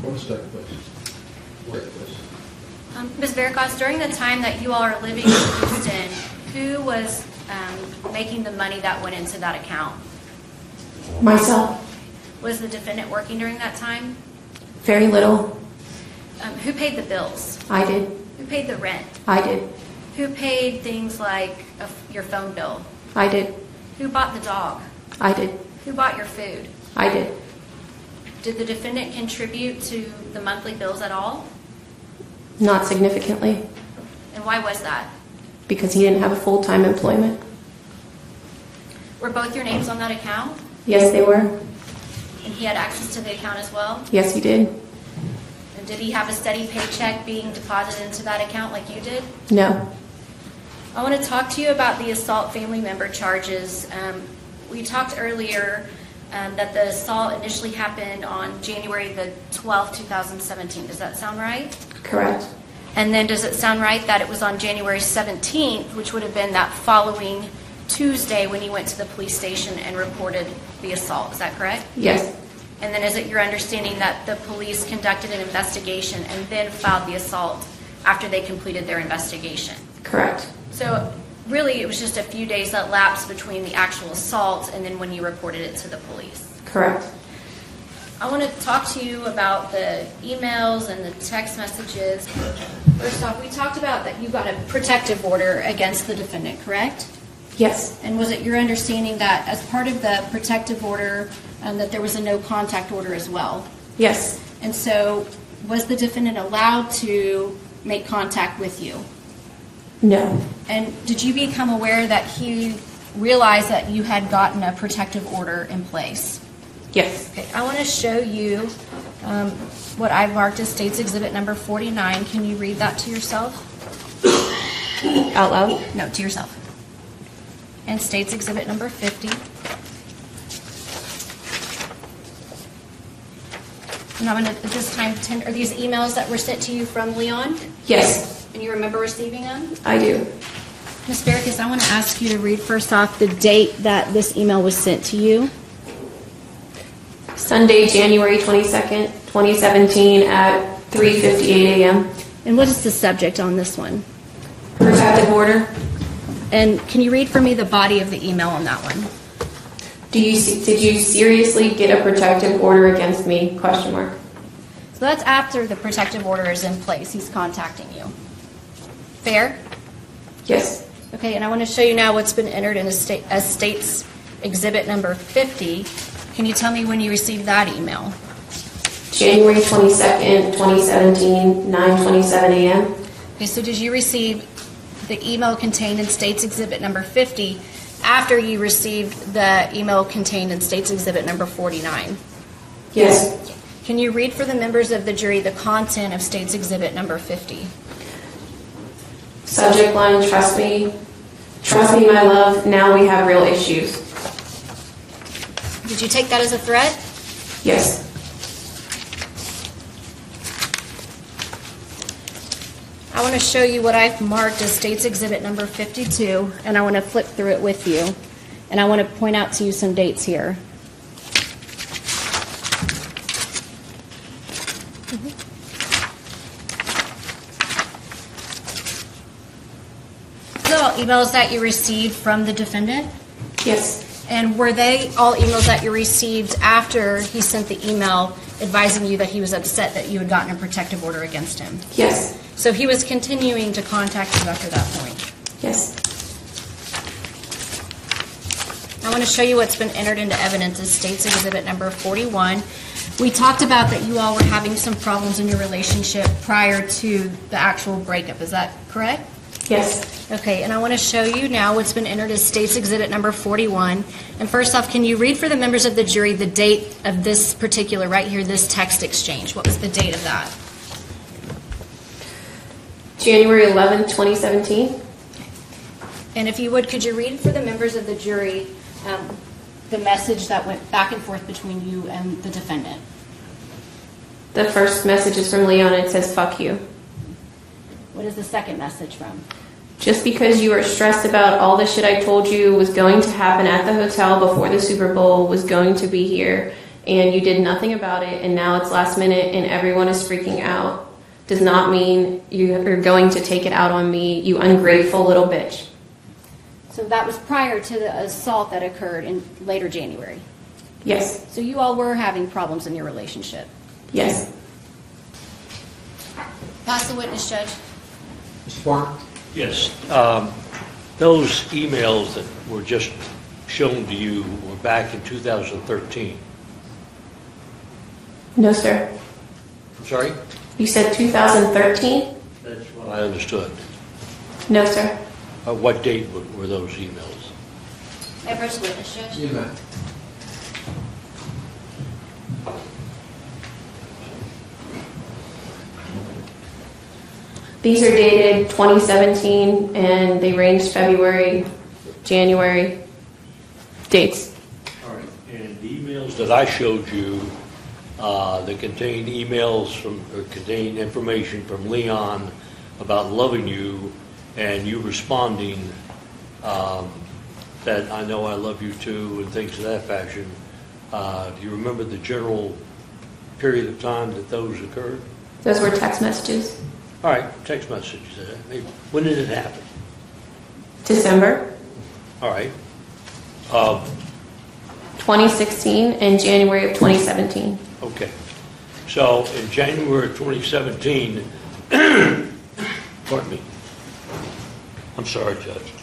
One second, please. Wait, please. Ms. Verikas, during the time that you all are living in Houston, who was making the money that went into that account? Myself, Was the defendant working during that time? very little. Who paid the bills? I did. Who paid the rent? I did. Who paid things like your phone bill? I did. Who bought the dog? I did. Who bought your food? I did. Did the defendant contribute to the monthly bills at all? Not significantly, And why was that? because he didn't have a full-time employment. Were both your names on that account? Yes, they were. And he had access to the account as well? Yes, he did. And did he have a steady paycheck being deposited into that account like you did? No. I want to talk to you about the assault family member charges. We talked earlier that the assault initially happened on January the 12th, 2017. Does that sound right? Correct. And then does it sound right that it was on January 17th, which would have been that following Tuesday when you went to the police station and reported the assault? Is that correct? Yes. And then is it your understanding that the police conducted an investigation and then filed the assault after they completed their investigation? Correct. So really, it was just a few days that lapsed between the actual assault and then when you reported it to the police. Correct. I want to talk to you about the emails and the text messages. First off, we talked about that you got a protective order against the defendant, correct? Yes. And was it your understanding that as part of the protective order, that there was a no contact order as well? Yes. And so was the defendant allowed to make contact with you? No. And did you become aware that he realized that you had gotten a protective order in place? Yes. Okay, I want to show you what I've marked as State's Exhibit number 49. Can you read that to yourself? Out loud? No, to yourself. And State's Exhibit number 50. And I'm going to, at this time, are these emails that were sent to you from Leon? Yes. And you remember receiving them? I do. Ms. Verikas, I want to ask you to read first off the date that this email was sent to you. Sunday, January 22nd, 2017 at 3:58 a.m. And what is the subject on this one? Protective order. And can you read for me the body of the email on that one? Did you seriously get a protective order against me? Question mark. So that's after the protective order is in place. He's contacting you. Fair? Yes. Okay, and I want to show you now what's been entered in as State's Exhibit number 50. Can you tell me when you received that email? January 22nd, 2017, 9:27 a.m. Okay, so did you receive the email contained in State's Exhibit number 50 after you received the email contained in State's Exhibit number 49? Yes. Can you read for the members of the jury the content of State's Exhibit number 50? Subject line, trust me. Trust me, my love. Now we have real issues. Did you take that as a threat? Yes. I want to show you what I've marked as State's Exhibit number 52, and I want to flip through it with you. And I want to point out to you some dates here. These are all emails that you received from the defendant? Yes. And were they all emails that you received after he sent the email advising you that he was upset that you had gotten a protective order against him? Yes. So he was continuing to contact you after that point? Yes. I want to show you what's been entered into evidence as State's Exhibit number 41. We talked about that you all were having some problems in your relationship prior to the actual breakup. Is that correct? Yes. Okay, and I want to show you now what's been entered as State's Exhibit number 41. And first off, can you read for the members of the jury the date of this particular, right here, this text exchange? What was the date of that? January 11th, 2017. And if you would, could you read for the members of the jury the message that went back and forth between you and the defendant? The first message is from Leon. It says, fuck you. What is the second message from? Just because you were stressed about all the shit I told you was going to happen at the hotel before the Super Bowl was going to be here, and you did nothing about it, and now it's last minute and everyone is freaking out, does not mean you're going to take it out on me, you ungrateful little bitch. So that was prior to the assault that occurred in later January? Yes. So you all were having problems in your relationship? Yes. Pass the witness, Judge. Mr. Barr? Yes. Those emails that were just shown to you were back in 2013. No, sir. I'm sorry? You said 2013? That's what I understood. No, sir. What date were those emails? May I approach the witness, Judge? You may. These are dated 2017, and they range February, January dates. All right. And the emails that I showed you, that contained emails or contained information from Leon about loving you, and you responding that I know I love you too, and things of that fashion. Do you remember the general period of time that those occurred? Those were text messages. All right, text messages. When did it happen? December All right. 2016 and January of 2017. Okay. So in January of 2017, pardon me. I'm sorry, Judge.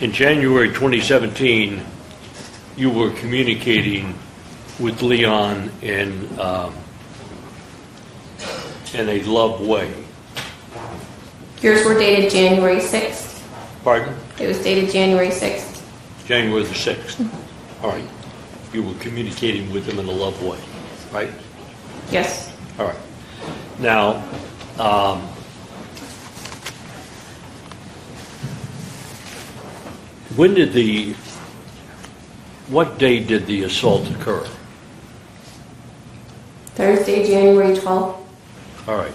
In January 2017, you were communicating with Leon in a love way. Yours were dated January 6th. Pardon? It was dated January 6th. January the 6th. All right. You were communicating with him in a love way, right? Yes. All right. Now, what day did the assault occur? Thursday, January 12th. All right.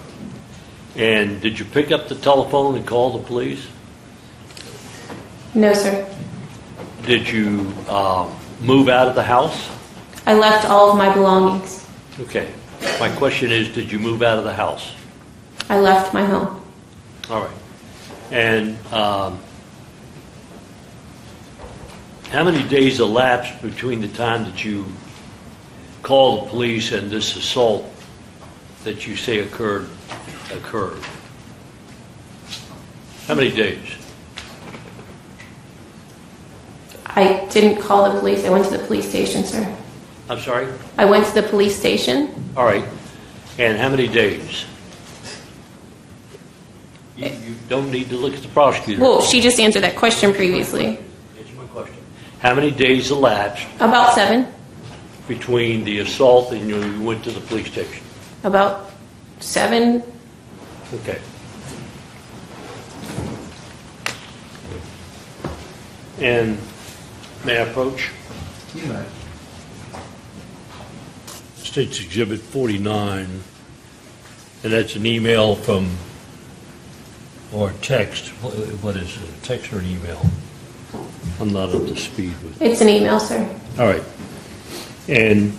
And did you pick up the telephone and call the police? No, sir. Did you move out of the house? I left all of my belongings. Okay. My question is, did you move out of the house? I left my home. All right. And how many days elapsed between the time that you called the police and this assault that you say occurred? How many days? I didn't call the police. I went to the police station, sir. I'm sorry? I went to the police station. All right. And how many days? You don't need to look at the prosecutor. Well, she just answered that question previously. Answer my question. How many days elapsed About 7. between the assault and you went to the police station? About 7. Okay. And may I approach? You may. State's Exhibit 49, and that's an email from, or a text. What is it, a text or an email? I'm not up to speed with it. It's an email, sir. All right. And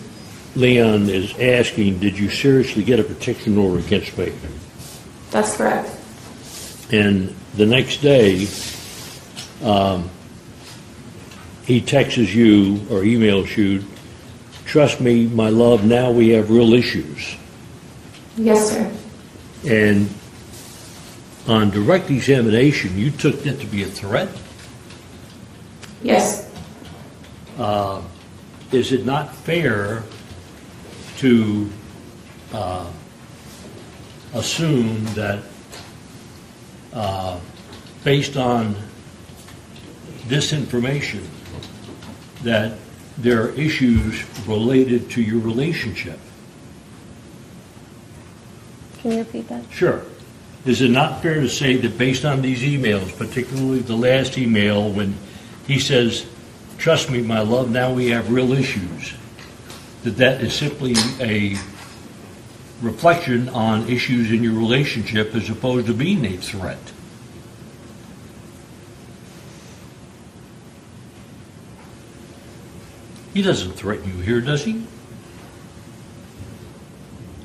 Leon is asking, did you seriously get a protection order against me? That's correct. And the next day, he texts you or emails you, trust me, my love, now we have real issues. Yes, sir. And on direct examination, you took that to be a threat? Yes. Is it not fair to assume that based on this information that there are issues related to your relationship? Can you repeat that? Sure. Is it not fair to say that based on these emails, particularly the last email when he says, trust me, my love, now we have real issues, that is simply a reflection on issues in your relationship as opposed to being a threat? He doesn't threaten you here, does he?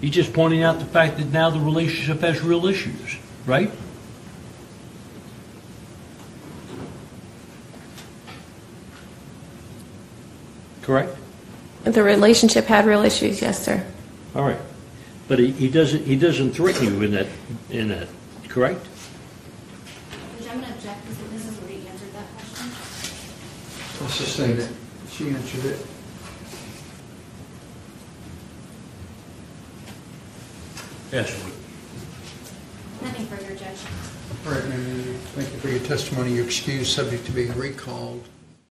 He's just pointing out the fact that now the relationship has real issues, right? Correct? The relationship had real issues, yes, sir. All right. But he doesn't threaten you in that, correct? Judge, I'm going to object because this is where he answered that question. Let's sustain it. She answered it. Yes. Nothing further, Judge. All right, ma'am. Thank you for your testimony. You're excused, subject to being recalled.